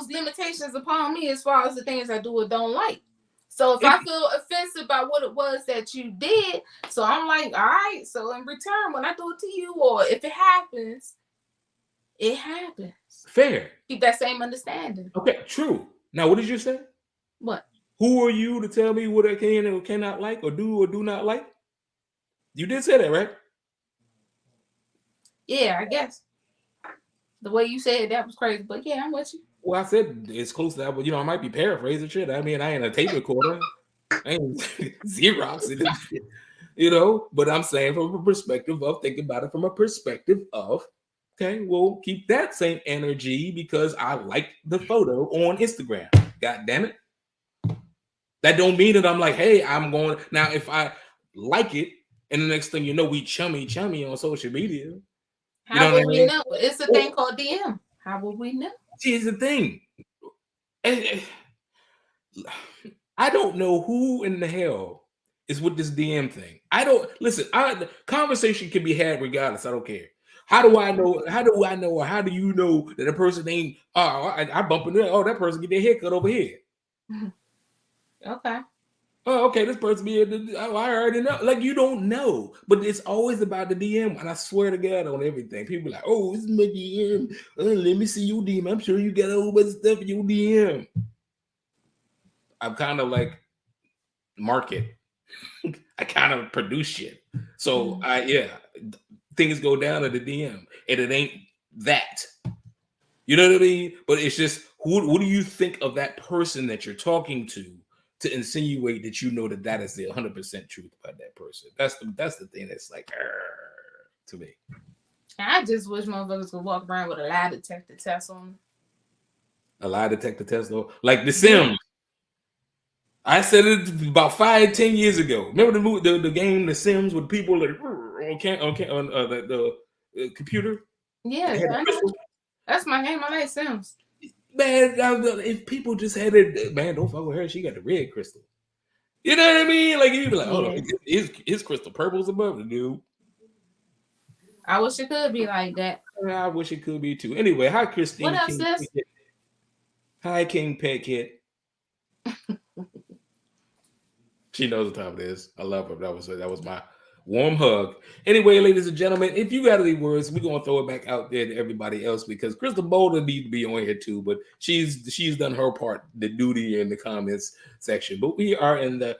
limitations upon me as far as the things I do or don't like? So if I feel offensive by what it was that you did, so I'm like, all right. So in return, when I do it to you, or if it happens, it happens. Fair. Keep that same understanding. Okay, true. Now, what did you say? What? Who are you to tell me what I can or cannot like or do not like? You did say that, right? Yeah, I guess. The way you said that was crazy, but yeah, I'm with you. Well, I said it's close to that, but I might be paraphrasing shit. I mean, I ain't a tape recorder. I ain't Xerox it, but I'm saying from a perspective of thinking about it from a perspective of, okay, well, keep that same energy because I like the photo on Instagram. God damn it. That don't mean that I'm like, hey, I'm going now. If I like it, and the next thing you know, we chummy on social media. How will we know? It's a thing called DM. How will we know? Here's the thing. I don't know who in the hell is with this DM thing. I don't listen. The conversation can be had regardless. I don't care. How do I know? Or how do you know that a person ain't? I bump into that. Oh, that person get their haircut over here. Okay. Oh, okay. This person be. I already know. Like you don't know, but it's always about the DM. And I swear to God on everything, people are like, oh, this is my DM. Let me see your DM. I'm sure you got a whole bunch of stuff in your DM. I'm kind of like market. I kind of produce shit. So things go down to the DM, and it ain't that. You know what I mean? But it's just who do you think of that person that you're talking to insinuate that you know that is the 100% truth about that person? That's the thing that's like to me. I just wish motherfuckers could walk around with a lie detector test on them. A lie detector test, though, like The Sims. I said it about 5-10 years ago. Remember the movie, the game The Sims with people like on the computer? Yeah, that's my game. I like Sims. Man, if people just had it, man, don't fuck with her. She got the red crystal. You know what I mean? Like you'd be like, oh, his crystal purple's above the dude. I wish it could be like that. I wish it could be too. Anyway, hi Christine. What up, sis? Hi King Pet Kid. She knows what time it is. I love her. That was my warm hug. Anyway, ladies and gentlemen, if you got any words, we're gonna throw it back out there to everybody else because Crystal Boulder needs to be on here too, but she's done her part, the duty in the comments section. But we are in the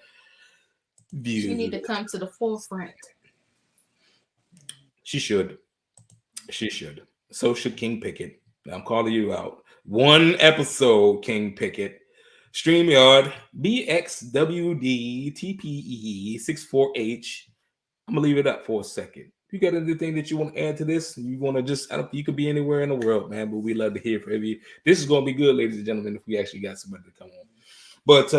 view. She need to come to the forefront. She should. So should King Pickett. I'm calling you out. One episode, King Pickett. StreamYard BXWDTPE64H. I'm gonna leave it up for a second. If you got anything that you want to add to this, you want to just, you could be anywhere in the world, man. But we love to hear from you. This is gonna be good, ladies and gentlemen, if we actually got somebody to come on. But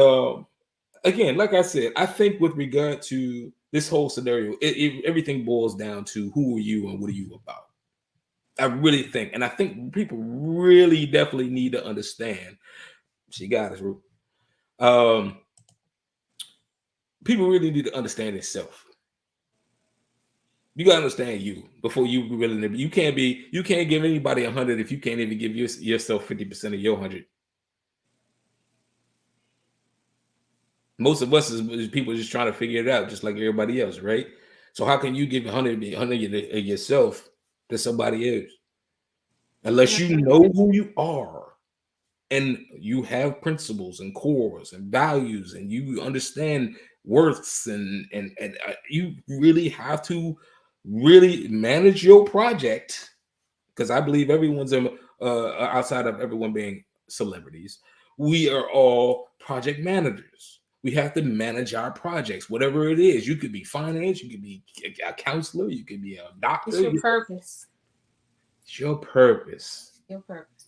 again, like I said, I think with regard to this whole scenario, everything boils down to who are you and what are you about. I really think, and I think people really definitely need to understand. She got us, Ruth. People really need to understand itself. You gotta understand you before you really. You can't give anybody 100 if you can't even give yourself 50% of your 100. Most of us is people just trying to figure it out, just like everybody else, right? So how can you give 100 of yourself to somebody else? Unless you know who you are and you have principles and cores and values and you understand worths and you really have to really manage your project, because I believe everyone's outside of everyone being celebrities, we are all project managers. We have to manage our projects, whatever it is. You could be finance, you could be a counselor, you could be a doctor. It's your purpose. It's your purpose. Your purpose.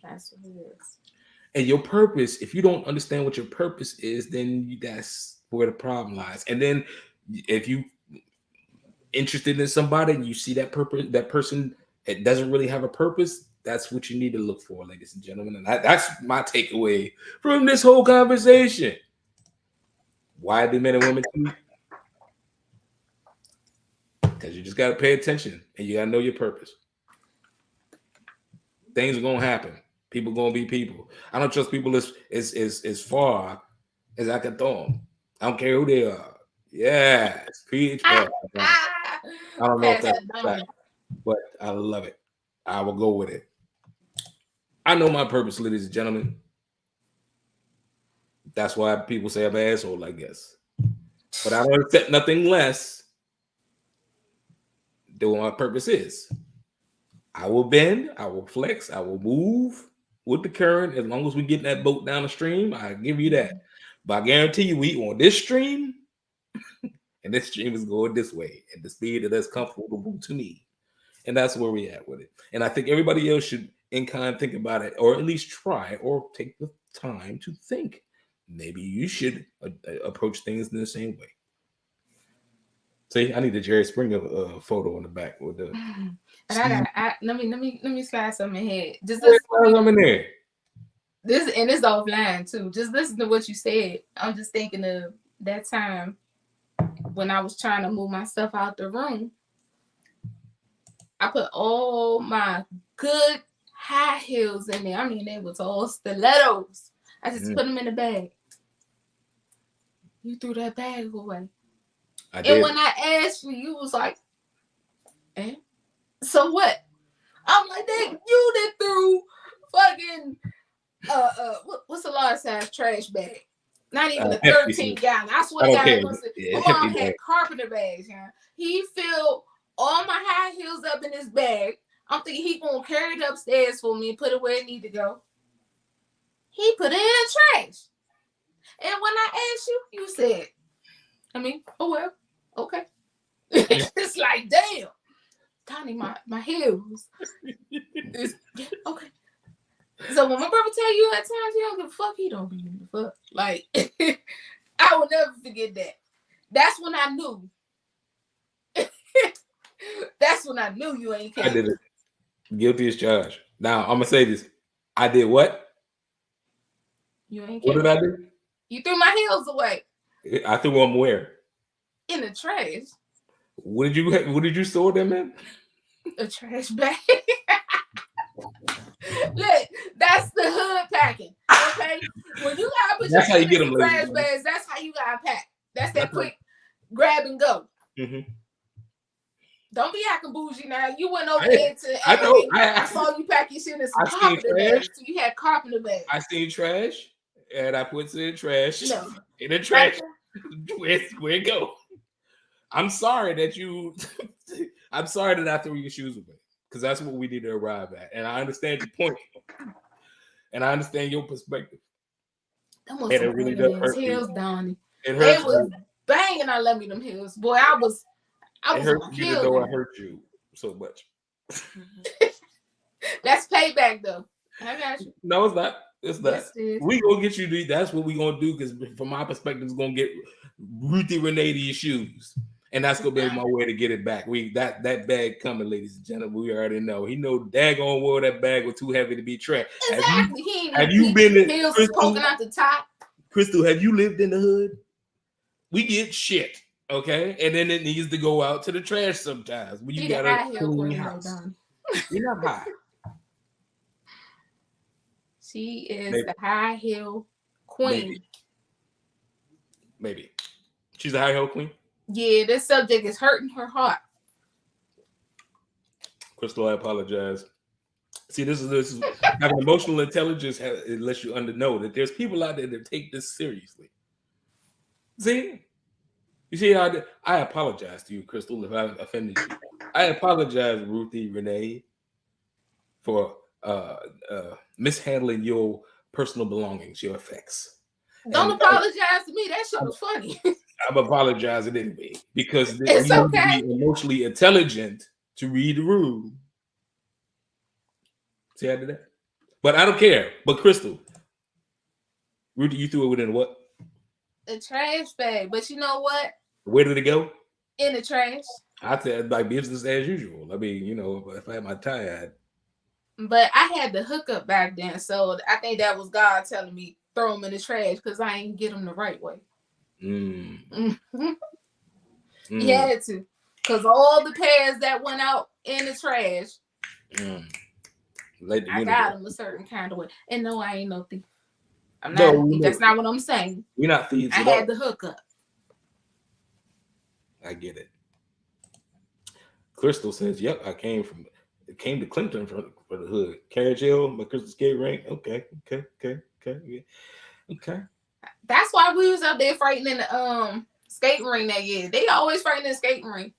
That's what it is. And your purpose, if you don't understand what your purpose is, then that's where the problem lies. And then if you interested in somebody and you see that person that doesn't really have a purpose, that's what you need to look for, ladies and gentlemen. And that's my takeaway from this whole conversation. Why do men and women cheat? Because you just got to pay attention and you got to know your purpose. Things are going to happen. People going to be people. I don't trust people as far as I can throw them. I don't care who they are. Yeah, it's preach. I don't know if that's fact, but I love it. I will go with it. I know my purpose, ladies and gentlemen. That's why people say I'm an asshole, I guess. But I don't accept nothing less than what my purpose is. I will bend, I will flex, I will move with the current as long as we get that boat down the stream. I give you that. But I guarantee you, we on this stream, and this stream is going this way at the speed that's comfortable to me. And that's where we at with it. And I think everybody else should in kind think about it, or at least try, or take the time to think. Maybe you should approach things in the same way. See, I need the Jerry Springer photo on the back with the. And let me slide something ahead. Just something there. This and it's offline too. Just listen to what you said. I'm just thinking of that time when I was trying to move my stuff out the room. I put all my good high heels in there. I mean, they was all stilettos. I just put them in the bag. You threw that bag away. I did. And when I asked you, you was like, "Eh? So what?" I'm like, you did threw fucking what's a large size trash bag? Not even a 13-gallon. I swear to God, my mom had carpenter bags. Yeah. He filled all my high heels up in his bag. I'm thinking he gonna carry it upstairs for me and put it where it need to go. He put it in the trash. And when I asked you, you said, oh well, okay. It's like, damn, Donnie, my heels. Okay. So when my brother tell you at times he don't give a fuck, he don't give a fuck. Like, I will never forget that. That's when I knew. That's when I knew you ain't caring. I did it. Guilty as charged. Now I'm gonna say this. I did what? You ain't caring. What did I do? You threw my heels away. I threw them where? In the trash. What did you store them in? A trash bag. Look, that's the hood packing. Okay, when you gotta put that's your how you get them trash bags, that's how you gotta pack. That's that quick grab and go. Mm-hmm. Don't be acting bougie now. You went over there to I saw you pack your shit in some carpenter bags. So you had carpenter bags. I seen trash and I put it in the trash. No. In the trash. Where it go? I'm sorry that I threw your shoes away. Because that's what we need to arrive at. And I understand your point. And I understand your perspective. And it really does hurt heels, Donnie. It was banging. I love me them heels. Boy, I was hurt you to know I hurt you so much. That's payback though. I got you. No, it's not. It's not. Yes, we gonna get you. That's what we gonna do. Because from my perspective, it's gonna get Ruthie Renee to your shoes. And that's gonna be my way to get it back. That bag coming, ladies and gentlemen. We already know. He know daggone well that bag was too heavy to be tracked. Exactly. Have you been in heels poking out the top? Crystal, have you lived in the hood? We get shit, okay, and then it needs to go out to the trash sometimes. When you got a clean house, you're not high. She is the high heel queen. Maybe she's a high heel queen. Yeah, this subject is hurting her heart. Crystal, I apologize. See, this is having emotional intelligence. It lets you know that there's people out there that take this seriously. See, you see how I apologize to you, Crystal, if I offended you. I apologize, Ruthie Renee, for mishandling your personal belongings, your effects. Don't apologize to me. That shit was funny. I'm apologizing anyway because it's okay. Need to be emotionally intelligent to read the room. See how I did that? But I don't care. But Crystal, Ruthie, you threw it within what? A trash bag. But you know what? Where did it go? In the trash. I said like business as usual. I mean, you know, if I had my tie, I'd... But I had the hookup back then, so I think that was God telling me throw them in the trash because I ain't get them the right way. He had to, because all the pairs that went out in the trash, I got them a certain kind of way. And no, I ain't no thief. I'm not a thief. That's not what I'm saying. We're not thieves. I had the hookup. I get it. Crystal says, "Yep, I came to Clinton for the hood. Carriage Hill, my Crystal skate ring. Okay. That's why we was up there fighting in the skating ring that year. They always fighting in the skating ring.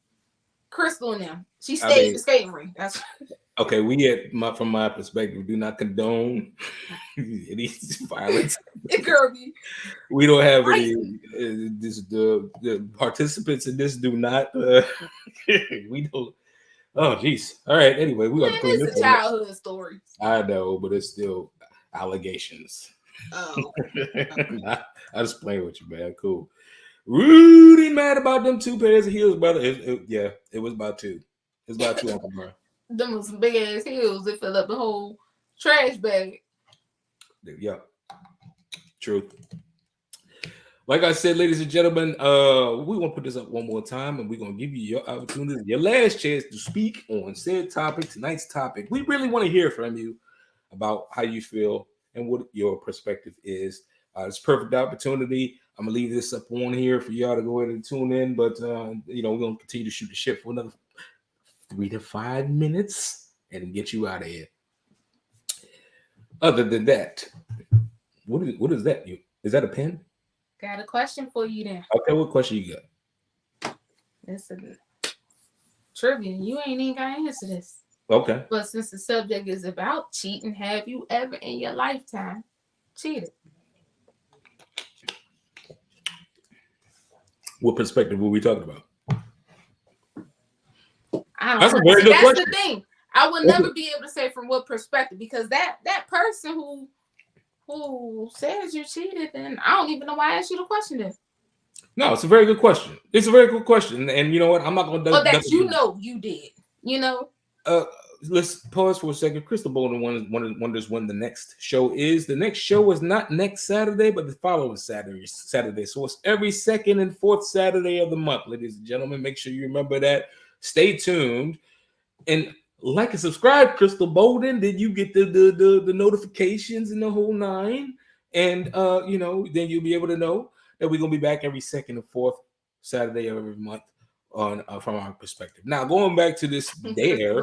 Crystal and them. She stayed in the skating ring. That's okay. From my perspective, do not condone any violence. We don't have any. The participants in this do not. We don't. Oh, geez. All right. Anyway, we got to clean this. It's a childhood story. I know, but it's still allegations. Oh. I just playing with you, man. Cool. Rudy mad about them 2 pairs of heels, brother. It was about 2. It's about 2 Uncle Brian. Them was some big ass heels. They fill up the whole trash bag. Yep. Truth. Like I said, ladies and gentlemen, we want to put this up one more time, and we're going to give you your opportunity, your last chance to speak on said topic, tonight's topic. We really want to hear from you about how you feel and what your perspective is. It's a perfect opportunity. I'm going to leave this up on here for y'all to go ahead and tune in, but, we're going to continue to shoot the shit for another 3 to 5 minutes and get you out of here. Other than that, what is that? Is that a pen? Got a question for you then. Okay, what question you got? It's a trivia. You ain't even got to answer this. Okay. But since the subject is about cheating, have you ever in your lifetime cheated? What perspective were we talking about? I don't know. That's the thing. I would never be able to say from what perspective, because that person who says you cheated, then I don't even know why I asked you the question then. No, it's a very good question. It's a very good question. And you know what? I'm not going to... Oh, that you did. You know? Let's pause for a second. Crystal Bolden wonders when the next show is. The next show is not next Saturday, but the following Saturday. So it's every second and fourth Saturday of the month, ladies and gentlemen. Make sure you remember that. Stay tuned. And like and subscribe, Crystal Bolden. Then you get the notifications and the whole nine. And, then you'll be able to know that we're going to be back every second and fourth Saturday of every month on from our perspective. Now, going back to this dare.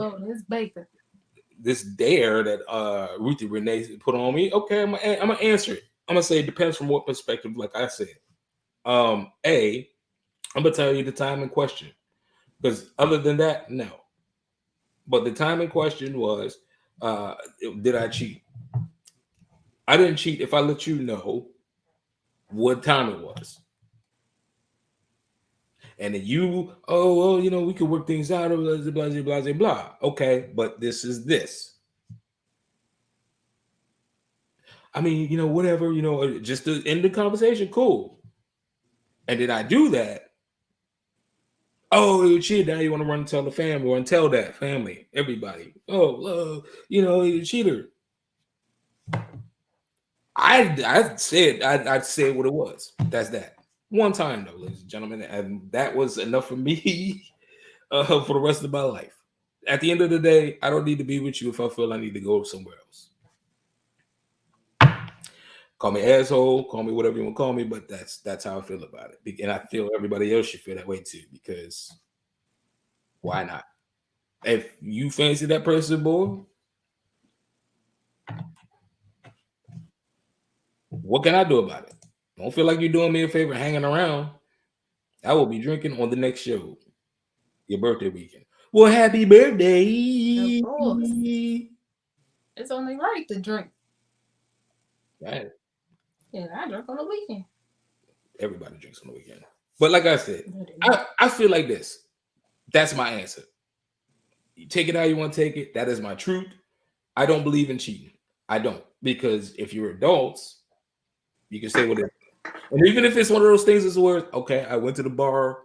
This dare that Ruthie Renee put on me. Okay, I'm gonna answer it. I'm gonna say it depends from what perspective, like I said. I'm gonna tell you the time in question. Because other than that, no. But the time in question was, did I cheat? I didn't cheat if I let you know what time it was. And then we could work things out, blah, blah, blah, blah, blah. Okay, but this is this. I mean, whatever, just to end the conversation, cool. And did I do that? Oh, you cheated. Now you want to run and tell the family or tell that family, everybody. Oh, you're a cheater. I'd say what it was. That's that. One time, though, ladies and gentlemen, and that was enough for me for the rest of my life. At the end of the day, I don't need to be with you if I feel I need to go somewhere else. Call me asshole, call me whatever you want to call me, but that's how I feel about it. And I feel everybody else should feel that way too, because why not? If you fancy that person, boy, what can I do about it? Don't feel like you're doing me a favor hanging around. I will be drinking on the next show. Your birthday weekend. Well, happy birthday. Of course. It's only right to drink. Right. Yeah, I drink on the weekend. Everybody drinks on the weekend. But like I said, I feel like this. That's my answer. You take it how you want to take it. That is my truth. I don't believe in cheating. I don't. Because if you're adults, you can say whatever. And even if it's one of those things that's where, okay, I went to the bar,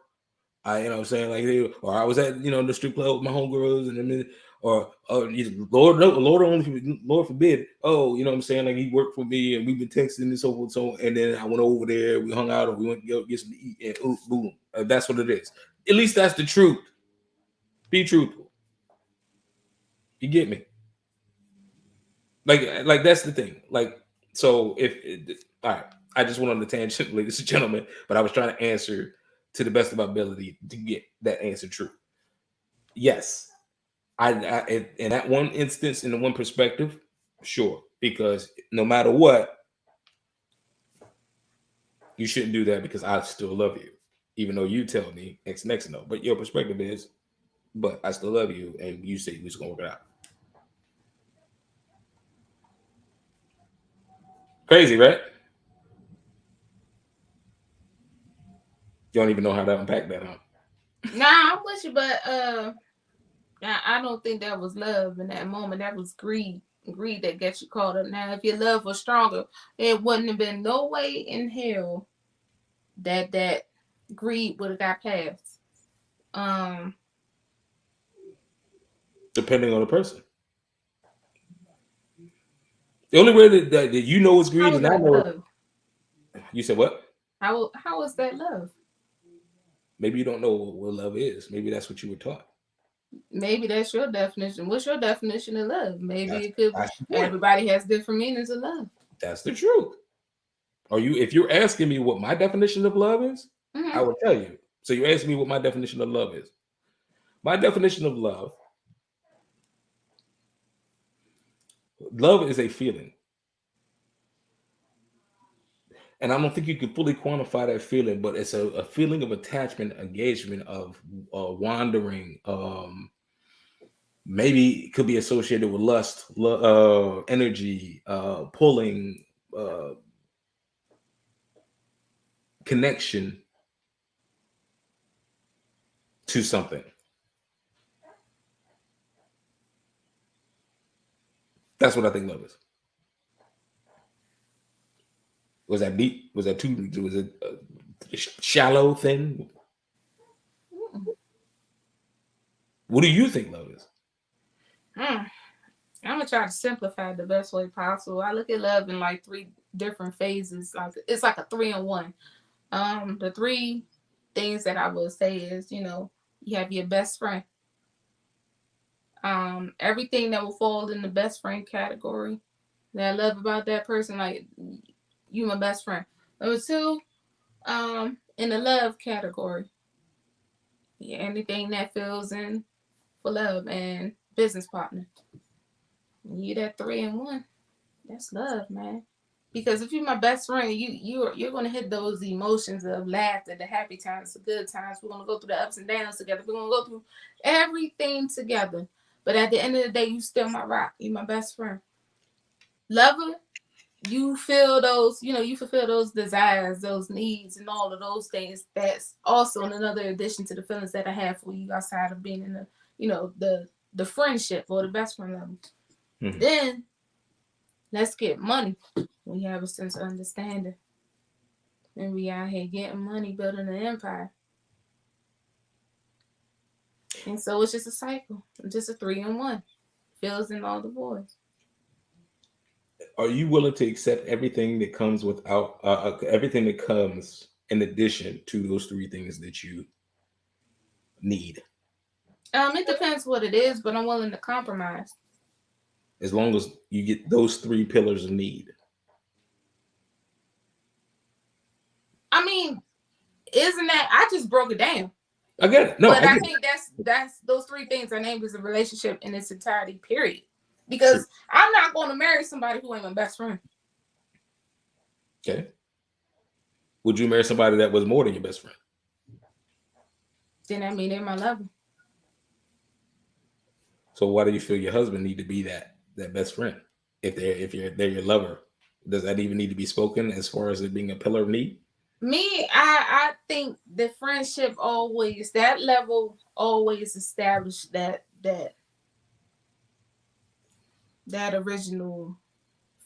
You know what I'm saying? Like, or I was at, the strip club with my homegirls, and then, or Lord, no, Lord forbid. Oh, you know what I'm saying? Like, he worked for me, and we've been texting and so forth, and then I went over there, we hung out, or we went to get some to eat, and boom, that's what it is. At least that's the truth. Be truthful. You get me? Like that's the thing. Like, so all right, I just went on the tangent, ladies and gentlemen, but I was trying to answer to the best of my ability to get that answer true. Yes, I in that one instance, in the one perspective, sure, because no matter what, you shouldn't do that because I still love you, even though you tell me X next no. But your perspective is, but I still love you, and you say we're gonna work it out. Crazy, right? You don't even know how to unpack that, huh? Nah, I'm with you, but I don't think that was love in that moment. That was greed. Greed that gets you caught up. Now, if your love was stronger, it wouldn't have been no way in hell that greed would have got past. Depending on the person. The only way that you know is greed, and I know love? You said what? How is that love? Maybe you don't know what love is. Maybe that's what you were taught. Maybe that's your definition. What's your definition of love? Maybe it could. That's Everybody has different meanings of love. That's the truth. If you're asking me what my definition of love is, I will tell you. So you're asking me what my definition of love is. My definition of love is a feeling. And I don't think you can fully quantify that feeling, but it's a feeling of attachment, engagement, of wandering. Maybe it could be associated with lust, energy, pulling, connection to something. That's what I think love is. Was that deep? Was that too? Was it a shallow thing? What do you think love is? I'm gonna try to simplify it the best way possible. I look at love in like 3 different phases. Like it's like a 3-in-1. The 3 things that I would say is, you have your best friend. Everything that will fall in the best friend category that I love about that person, like you my best friend. Number 2, in the love category, anything that fills in for love, and business partner. You that 3-in-1. That's love, man. Because if you're my best friend, you're gonna hit those emotions of laughter, the happy times, the good times. We're gonna go through the ups and downs together. We're gonna go through everything together. But at the end of the day, you still my rock. You my best friend. Lover, you feel those, you fulfill those desires, those needs, and all of those things. That's also another addition to the feelings that I have for you outside of being in the friendship or the best friend level. Mm-hmm. Then let's get money. We have a sense of understanding. And we out here getting money, building an empire. And so it's just a cycle. It's just a 3-in-1. Fills in all the voids. Are you willing to accept everything that comes without everything that comes in addition to those 3 things that you need? It depends what it is, but I'm willing to compromise. As long as you get those 3 pillars of need. I mean, isn't that, I just broke it down. I get it. No, but I think that's those 3 things are named as a relationship in its entirety, period. Because I'm not going to marry somebody who ain't my best friend. Okay. Would you marry somebody that was more than your best friend? Then that mean they're my lover. So why do you feel your husband need to be that best friend? If they're your lover, does that even need to be spoken as far as it being a pillar of need? Me, I think the friendship always, that level always established that original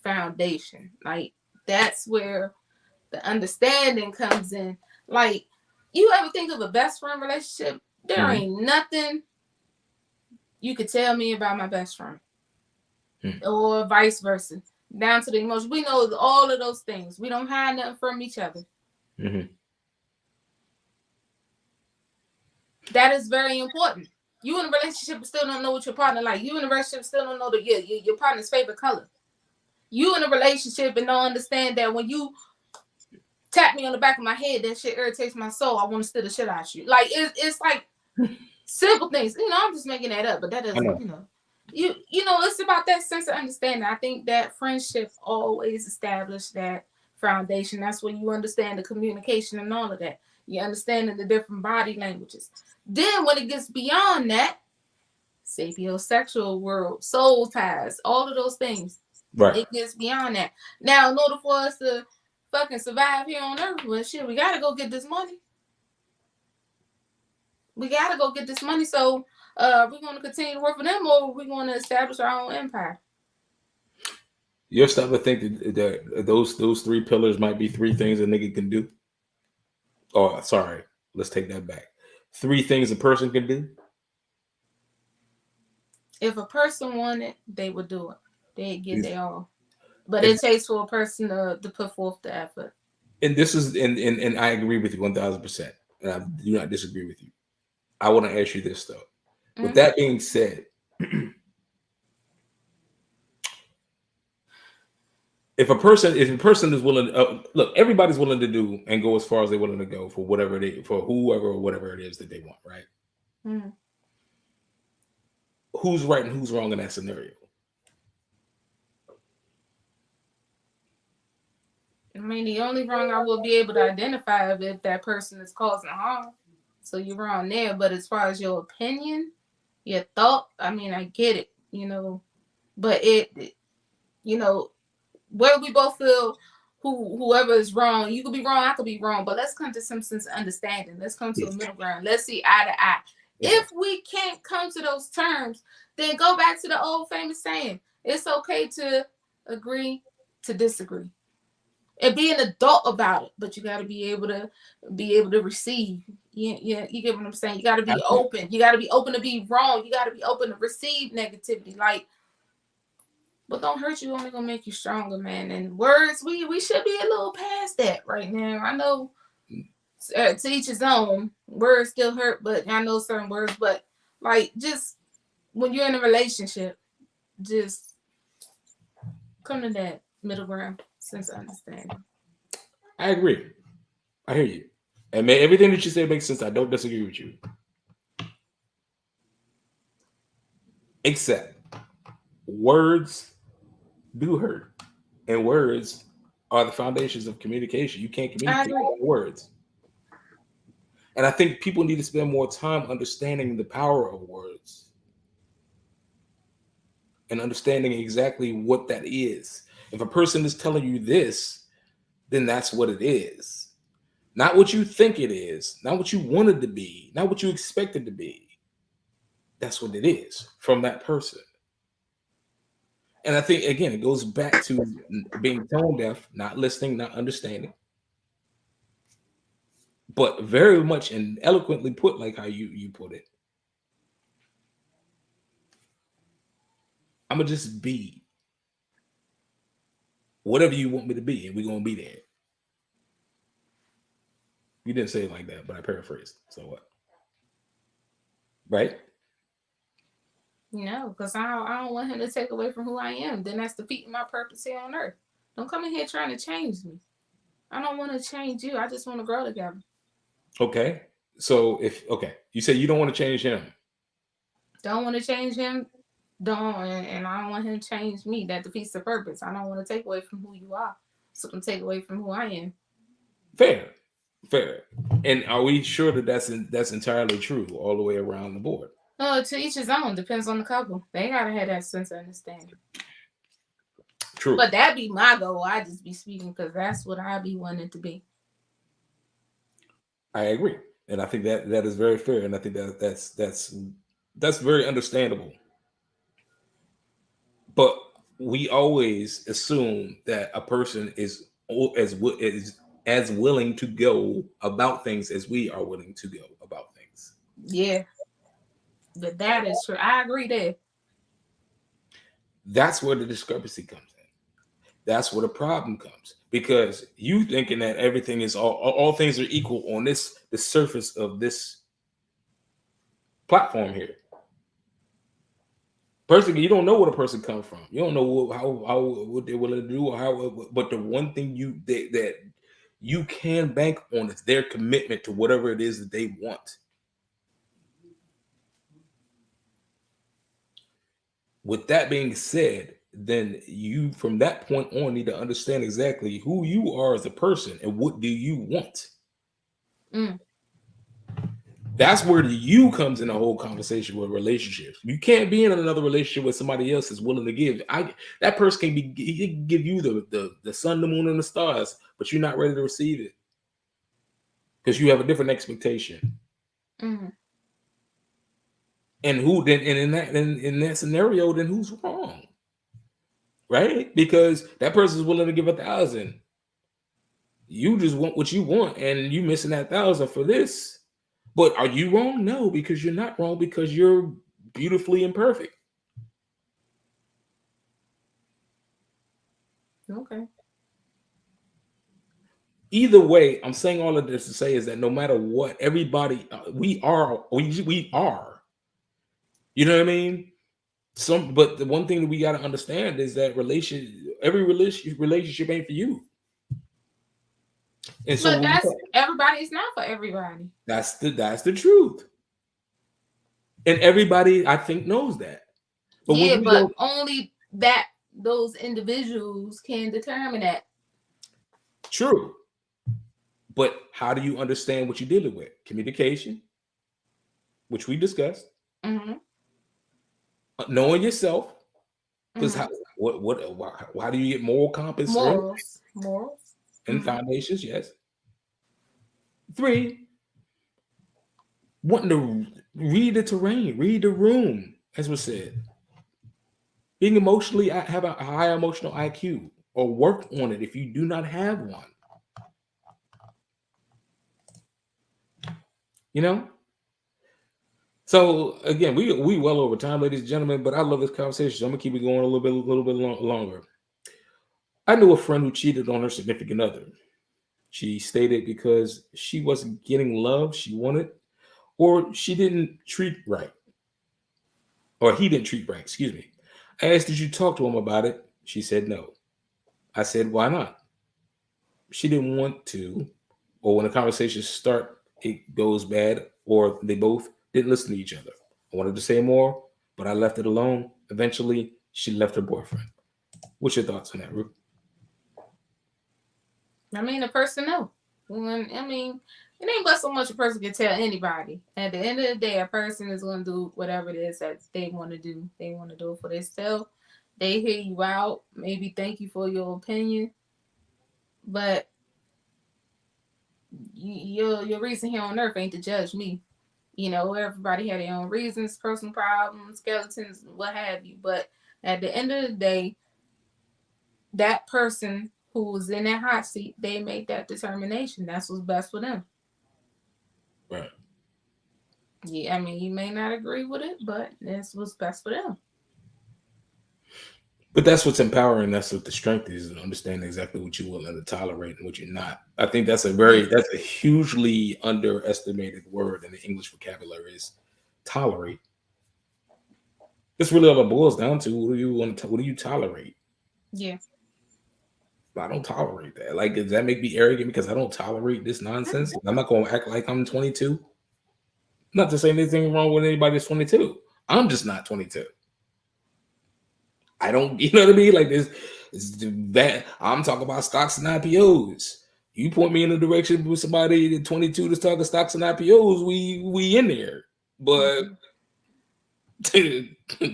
foundation. Like that's where the understanding comes in. Like You ever think of a best friend relationship? There ain't nothing you could tell me about my best friend, or vice versa, down to the emotion. We know all of those things. We don't hide nothing from each other. That is very important. You in a relationship but still don't know what your partner like. You in a relationship still don't know your partner's favorite color. You in a relationship and don't understand that when you tap me on the back of my head, that shit irritates my soul. I want to steal the shit out of you. Like it's like simple things. I'm just making that up, but that doesn't. It's about that sense of understanding. I think that friendship always established that foundation. That's when you understand the communication and all of that. You understanding the different body languages. Then when it gets beyond that, sapiosexual world, soul ties, all of those things. Right. It gets beyond that. Now, in order for us to fucking survive here on Earth, well, shit, we gotta go get this money. So, we're gonna continue to work for them, or we're gonna establish our own empire. You're starting to think that those three pillars might be three things a nigga can do. Oh, sorry. Let's take that back. Three things a person can do. If a person wanted, they would do it. They'd give their all. But it takes for a person to put forth the effort. And this is, and I agree with you 1,000%. And I do not disagree with you. I want to ask you this though. With that being said, if a person is willing, look, everybody's willing to do and go as far as they're willing to go for whoever or whatever it is that they want, right? Who's right and who's wrong in that scenario? I mean, the only wrong I will be able to identify if that person is causing harm. So you're wrong there. But as far as your opinion, your thought, I mean, I get it, but where we both feel whoever is wrong, you could be wrong, I could be wrong, but let's come to some sense of understanding. Let's come to a middle ground. Let's see eye to eye. If we can't come to those terms, then go back to the old famous saying, it's okay to agree to disagree. And be an adult about it, but you got to be able to receive. Yeah, you get what I'm saying. You got to be open. You got to be open to be wrong. You got to be open to receive negativity. But don't hurt you. Only gonna make you stronger, man. And words, we should be a little past that right now. I know to each his own. Words still hurt, but I know certain words. But just when you're in a relationship, just come to that middle ground. Sense of understanding. I agree. I hear you. And everything that you say makes sense. I don't disagree with you. Except words do hurt. And words are the foundations of communication. You can't communicate with words. And I think people need to spend more time understanding the power of words and understanding exactly what that is. If a person is telling you this, then that's what it is. Not what you think it is, not what you want it to be, not what you expect it to be. That's what it is from that person. And I think, again, it goes back to being tone deaf, not listening, not understanding. But very much and eloquently put, like how you put it. I'm going to just be whatever you want me to be, and we're going to be there. You didn't say it like that, but I paraphrased. So what? Right? No, because I don't want him to take away from who I am. Then that's defeating my purpose here on earth. Don't come in here trying to change me. I don't want to change you. I just want to grow together. Okay. So you say you don't want to change him. Don't want to change him. And I don't want him to change me. That defeats the purpose. I don't want to take away from who you are. So don't take away from who I am. Fair. And are we sure that that's entirely true all the way around the board? To each his own. Depends on the couple. They gotta have that sense of understanding. True. But that'd be my goal. I just be speaking because that's what I be wanting to be. I agree, and I think that is very fair, and I think that's very understandable. But we always assume that a person is as willing to go about things as we are willing to go about things. Yeah. But that is true. I agree there. That's where the discrepancy comes in. That's where the problem comes, because you thinking that everything is all things are equal on the surface of this platform here. Personally, you don't know where a person comes from. You don't know what they're willing to do or how. But the one thing that you can bank on is their commitment to whatever it is that they want. With that being said, then you from that point on need to understand exactly who you are as a person and what do you want. That's where the you comes in the whole conversation with relationships. You can't be in another relationship with somebody else that's willing to give. That person can give you the sun, the moon, and the stars, but you're not ready to receive it because you have a different expectation. Mm-hmm. And who then? And in that scenario, then who's wrong? Right? Because that person is willing to give 1,000. You just want what you want, and you missing that 1,000 for this. But are you wrong? No, because you're not wrong, because you're beautifully imperfect. Okay. Either way, I'm saying all of this to say is that no matter what, everybody, we are. You know what I mean? But the one thing that we got to understand is that every relationship ain't for you. And so everybody's not for everybody. That's the truth. And everybody, I think, knows that. But only those individuals can determine that. True. But how do you understand what you're dealing with? Communication, which we discussed. Mm-hmm. Knowing yourself. Because how do you get moral compass? Morals. And foundations, yes. 3, wanting to read the terrain, read the room, as was said. Being emotionally, have a high emotional IQ, or work on it if you do not have one. You know? So again, we well over time, ladies and gentlemen, but I love this conversation, so I'm gonna keep it going a little bit longer. I knew a friend who cheated on her significant other. She stated because she wasn't getting love she wanted, or she didn't treat right. Or he didn't treat right, excuse me. I asked, did you talk to him about it? She said no. I said, why not? She didn't want to, or when the conversations start, it goes bad, or they both didn't listen to each other. I wanted to say more, but I left it alone. Eventually, she left her boyfriend. What's your thoughts on that, Ruth? I mean, the person knows. I mean, it ain't but so much a person can tell anybody. At the end of the day, a person is going to do whatever it is that they want to do. They want to do it for themselves. They hear you out. Maybe thank you for your opinion. But your reason here on earth ain't to judge me. You know, everybody had their own reasons, personal problems, skeletons, what have you. But at the end of the day, that person who was in that hot seat, they made that determination. That's what's best for them. Right. Yeah, I mean, you may not agree with it, but that's what's best for them. But that's what's empowering. That's what the strength is, understanding exactly what you're willing to tolerate and what you're not. I think that's a hugely underestimated word in the English vocabulary, is tolerate. That's really all it boils down to. What do you tolerate? Yeah. I don't tolerate that. Like, does that make me arrogant because I don't tolerate this nonsense? I'm not going to act like I'm 22. Not to say anything wrong with anybody that's 22. I'm just not 22. I don't, you know what I mean? Like this, that I'm talking about stocks and IPOs. You point me in a direction with somebody at 22 that's talking stocks and IPOs, we in there. But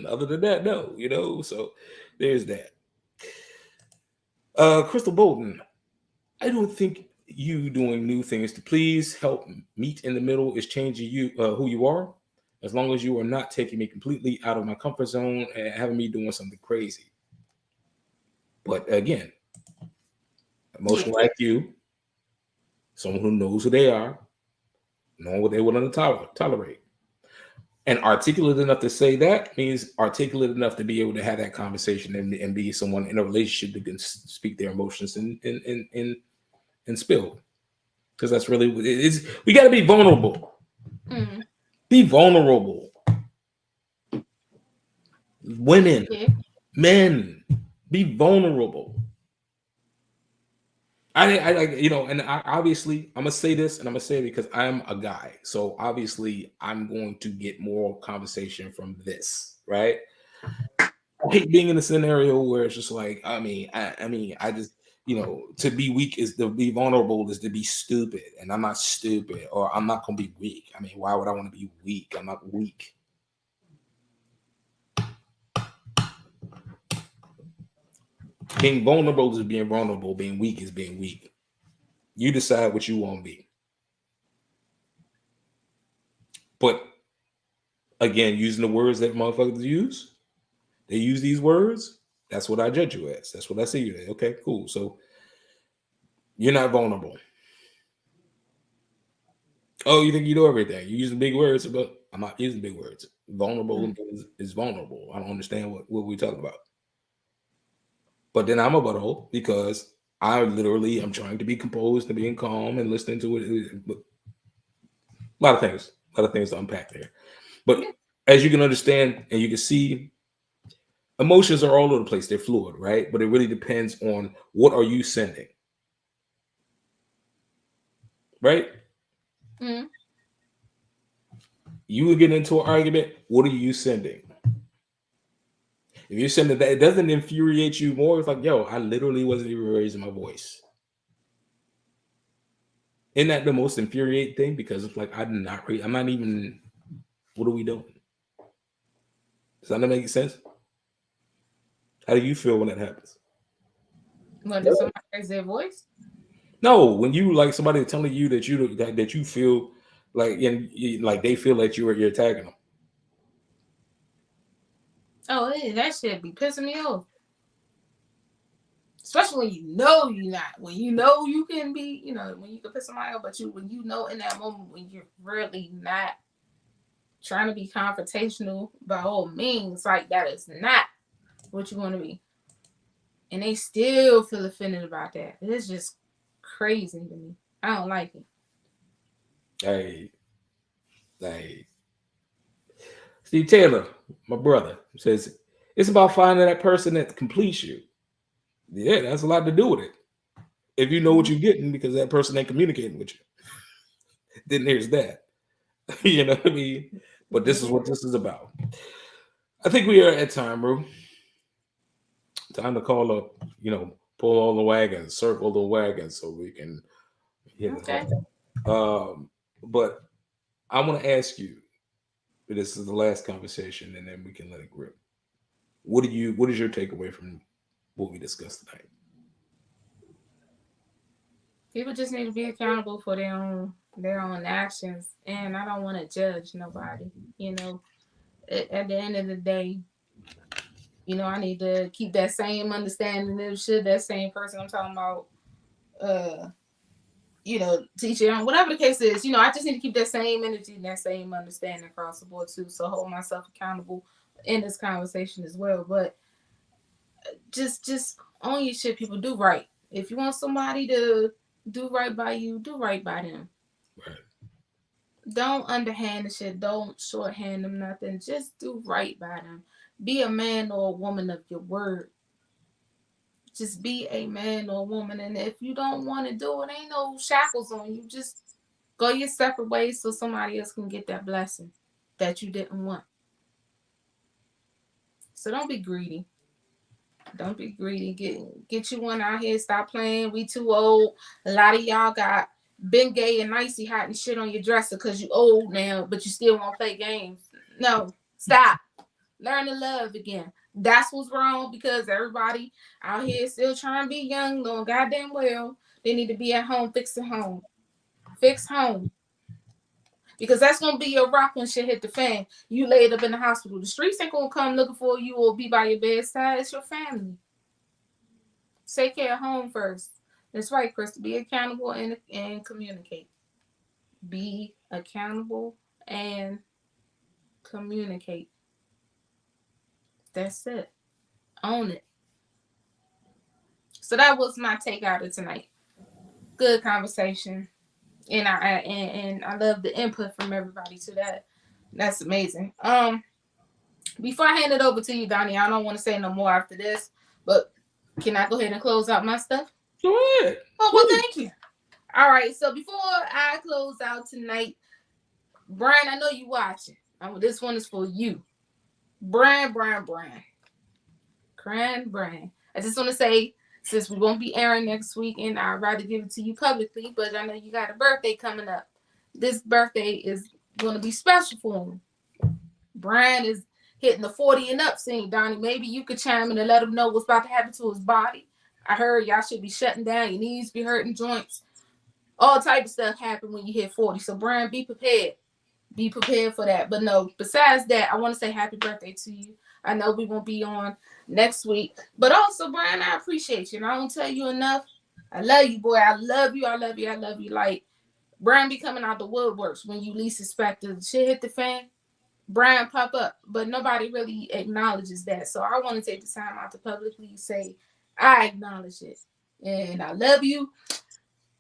other than that, no, you know. So there's that. Crystal Bolton, I don't think you doing new things to please help meet in the middle is changing you who you are, as long as you are not taking me completely out of my comfort zone and having me doing something crazy. But again, emotional IQ, someone who knows who they are, knowing what they're willing to tolerate. And articulate enough to say that means articulate enough to be able to have that conversation and be someone in a relationship that can speak their emotions and spill. Because that's really what it is. We got to be vulnerable. Mm. Be vulnerable. Women, men, be vulnerable. I like, you know, and I obviously I'm gonna say this, and I'm gonna say it because I'm a guy, so obviously I'm going to get more conversation from this, right? I hate being in a scenario where it's just like, I just, you know, to be weak is to be vulnerable is to be stupid, and I'm not stupid, or I'm not gonna be weak. I mean, why would I want to be weak? I'm not weak. Being vulnerable is being vulnerable. Being weak is being weak. You decide what you want to be. But again, using the words that motherfuckers use, they use these words. That's what I judge you as. That's what I see you as. Okay, cool. So you're not vulnerable. Oh, you think you know everything? You using big words, but I'm not using big words. Vulnerable is vulnerable. I don't understand what we're talking about. But then I'm a butthole because I literally am trying to be composed and being calm and listening to it. But a lot of things to unpack there. But as you can understand and you can see, emotions are all over the place. They're fluid, right? But it really depends on what are you sending, right? Mm-hmm. You will get into an argument. What are you sending? If you're sending that, it doesn't infuriate you more. It's like, yo, I literally wasn't even raising my voice. Isn't that the most infuriating thing? Because it's like, I'm not even, what are we doing? Does that make sense? How do you feel when that happens? When does somebody raise their voice? No, when you like somebody telling you that you feel like, and like they feel like you're attacking them. Oh, that shit be pissing me off. Especially when you know you're not. When you know you can be, you know, when you can piss somebody off, but when you know in that moment when you're really not trying to be confrontational by all means, like that is not what you want to be. And they still feel offended about that. It's just crazy to me. I don't like it. Hey. Steve Taylor, my brother, says it's about finding that person that completes you. Yeah, that's a lot to do with it. If you know what you're getting because that person ain't communicating with you, then there's that. You know what I mean? But this is what this is about. I think we are at time, bro. Time to call up, you know, pull all the wagons, circle the wagons so we can hit it home. But I want to ask you, this is the last conversation and then we can let it grip. What is your takeaway from what we discussed tonight? People just need to be accountable for their own actions, and I don't want to judge nobody. You know, at the end of the day, you know, I need to keep that same understanding. Should that same person I'm talking about, you know, teach it on whatever the case is, you know, I just need to keep that same energy and that same understanding across the board too. So hold myself accountable in this conversation as well. But just own your shit. People, do right. If you want somebody to do right by you, do right by them. Right. Don't underhand the shit. Don't shorthand them nothing. Just do right by them. Be a man or a woman of your word. Just be a man or a woman. And if you don't want to do it, ain't no shackles on you. Just go your separate ways so somebody else can get that blessing that you didn't want. So don't be greedy. Don't be greedy. Get you one out here. Stop playing. We too old. A lot of y'all got been gay and nicey hot and shit on your dresser because you old now, but you still want to play games. No, stop. Learn to love again. That's what's wrong because everybody out here still trying to be young, knowing goddamn well they need to be at home fixing home. Fix home. Because that's going to be your rock when shit hit the fan. You laid up in the hospital. The streets ain't going to come looking for you or be by your bedside. It's your family. Take care of home first. That's right, Chris. Be accountable and communicate. Be accountable and communicate. That's it. Own it. So that was my take out of tonight. Good conversation, and I love the input from everybody to that. That's amazing. Before I hand it over to you, Donnie, I don't want to say no more after this, but can I go ahead and close out my stuff? Go ahead. Oh, well, thank you. All right, so before I close out tonight, Brian, I know you watching. This one is for you. Brian. I just want to say, since we won't be airing next week, and I'd rather give it to you publicly, but I know you got a birthday coming up. This birthday is going to be special for him. Brian is hitting the 40 and up scene, Donnie. Maybe you could chime in and let him know what's about to happen to his body. I heard y'all should be shutting down. Your knees be hurting, joints. All type of stuff happen when you hit 40. So, Brian, be prepared. Be prepared for that. But no, besides that, I want to say happy birthday to you. I know we won't be on next week. But also, Brian, I appreciate you. And I don't tell you enough. I love you, boy. I love you. Like, Brian be coming out the woodworks when you least expect it. Shit hit the fan. Brian pop up. But nobody really acknowledges that. So I want to take the time out to publicly say I acknowledge it. And I love you.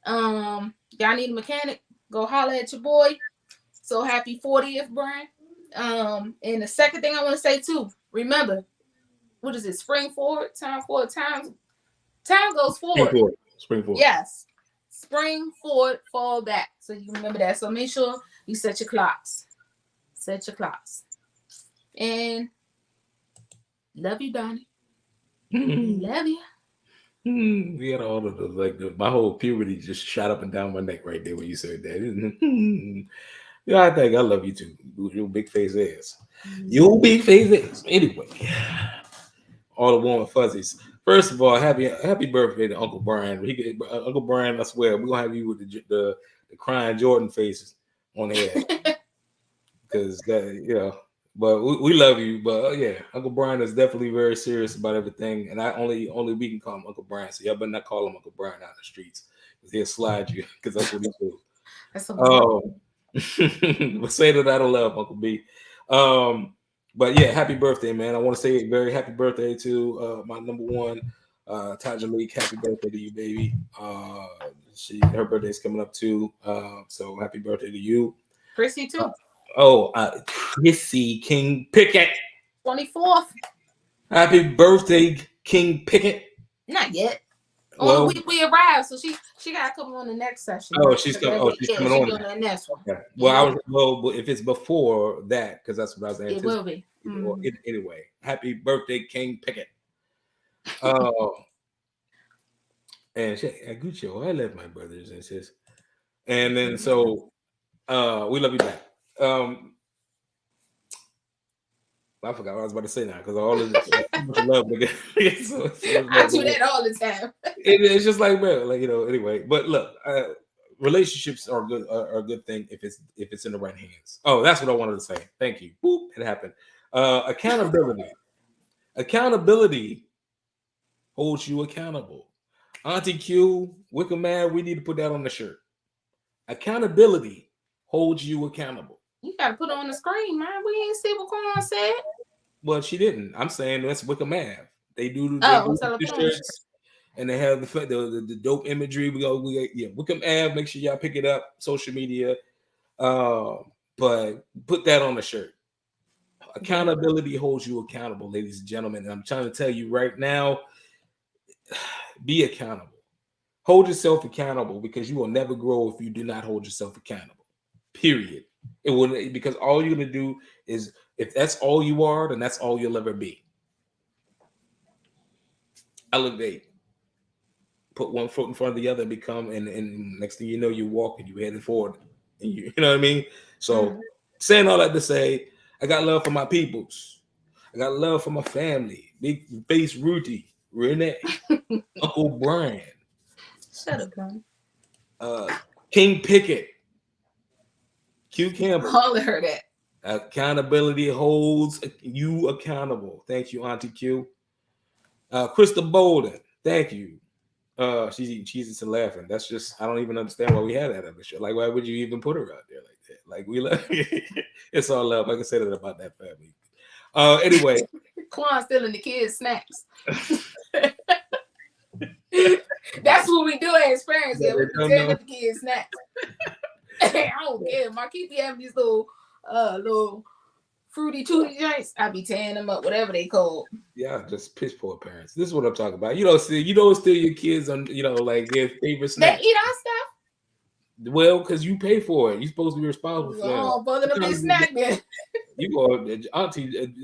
Y'all need a mechanic? Go holler at your boy. So happy 40th, Brian. And the second thing I want to say too, remember, what is it? Spring forward, time forward, time goes forward. Spring forward. Yes. Spring forward, fall back. So you remember that. So make sure you set your clocks. And love you, Donnie. Love you. We had all of the my whole puberty just shot up and down my neck right there when you said that. Yeah, I think I love you too. Your big face ass. Your big face ass. Anyway, all the warm and fuzzies. First of all, happy birthday to Uncle Brian. Uncle Brian, I swear, we're gonna have you with the crying Jordan faces on the head. Because that, but we love you. But yeah, Uncle Brian is definitely very serious about everything. And I only we can call him Uncle Brian. So y'all better not call him Uncle Brian out in the streets, because he'll slide you, because that's what he do. That's But say that I don't love Uncle B. But yeah, happy birthday, man. I want to say a very happy birthday to my number one, Taja Leak. Happy birthday to you, baby. Her birthday's coming up too. So happy birthday to you. Chrissy too. Chrissy King Pickett. 24th. Happy birthday, King Pickett. Not yet. Well, we arrived, so she got to come on the next session. Oh, she's coming. Oh, she's coming on the next one. Okay. Well, if it's before that, because that's what I was anticipating. It will be. Mm-hmm. Anyway, happy birthday, King Pickett. And Gucci, I love my brothers and sisters. And then so we love you back. I forgot what I was about to say now, because all of this love. I do that all the time. It's just like, man, anyway. But look, relationships are good, are a good thing if it's in the right hands. Oh, that's what I wanted to say. Thank you. Boop, it happened. Accountability holds you accountable. Auntie Q, Wickham Man, we need to put that on the shirt. Accountability holds you accountable. You gotta put it on the screen, man. We ain't see what Quan said. Well, she didn't. I'm saying that's Wickham Ave. They do the shirts, and they have the dope imagery. We go, Wickham Ave. Make sure y'all pick it up. Social media, but put that on the shirt. Accountability holds you accountable, ladies and gentlemen. And I'm trying to tell you right now, be accountable. Hold yourself accountable, because you will never grow if you do not hold yourself accountable. Period. It will, because all you're gonna do is, if that's all you are, then that's all you'll ever be. Elevate. Put one foot in front of the other, become, and next thing you know, you're walking, you're heading forward, and you know what I mean. So, saying all that to say, I got love for my peoples. I got love for my family. Big face Ruthie Renee, Uncle Brian. Shut up, man. King Pickett. Q Campbell. All of her that. Accountability holds you accountable. Thank you, Auntie Q. Krista Bolden. Thank you. She's eating cheeses and laughing. That's just, I don't even understand why we had that other show. Like, why would you even put her out there like that? Like, we love it's all love. I can say that about that family. Anyway. Quan stealing the kids' snacks. That's what we do at Experience. Yeah, we pretend with the kids' snacks. I don't care. Marquis be having these little fruity tooty joints. I be tearing them up, whatever they call. Yeah, just piss poor parents. This is what I'm talking about. You don't steal your kids on, like their favorite snack. They eat our stuff. Well, because you pay for it. You're supposed to be responsible for it. Oh, bother them their snack then. You go, Auntie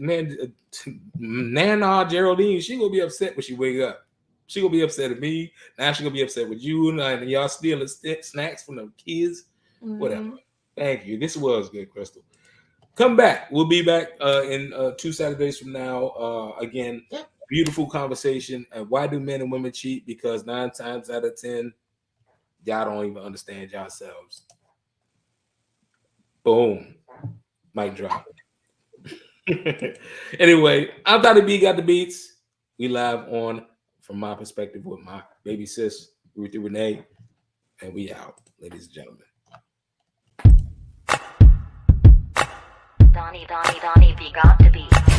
Nana Geraldine, she gonna be upset when she wake up. She gonna be upset at me. Now she gonna be upset with you, and y'all stealing snacks from the kids. Whatever. Thank you. This was good, Crystal. Come back. We'll be back in 2 Saturdays from now. Again, beautiful conversation. And why do men and women cheat? Because 9 times out of 10, y'all don't even understand yourselves. Boom. Mic drop. Anyway, I'm Donnie B, got the beats. We live on From My Perspective with my baby sis, Ruthie Renee. And we out, ladies and gentlemen. Donnie B got the beats.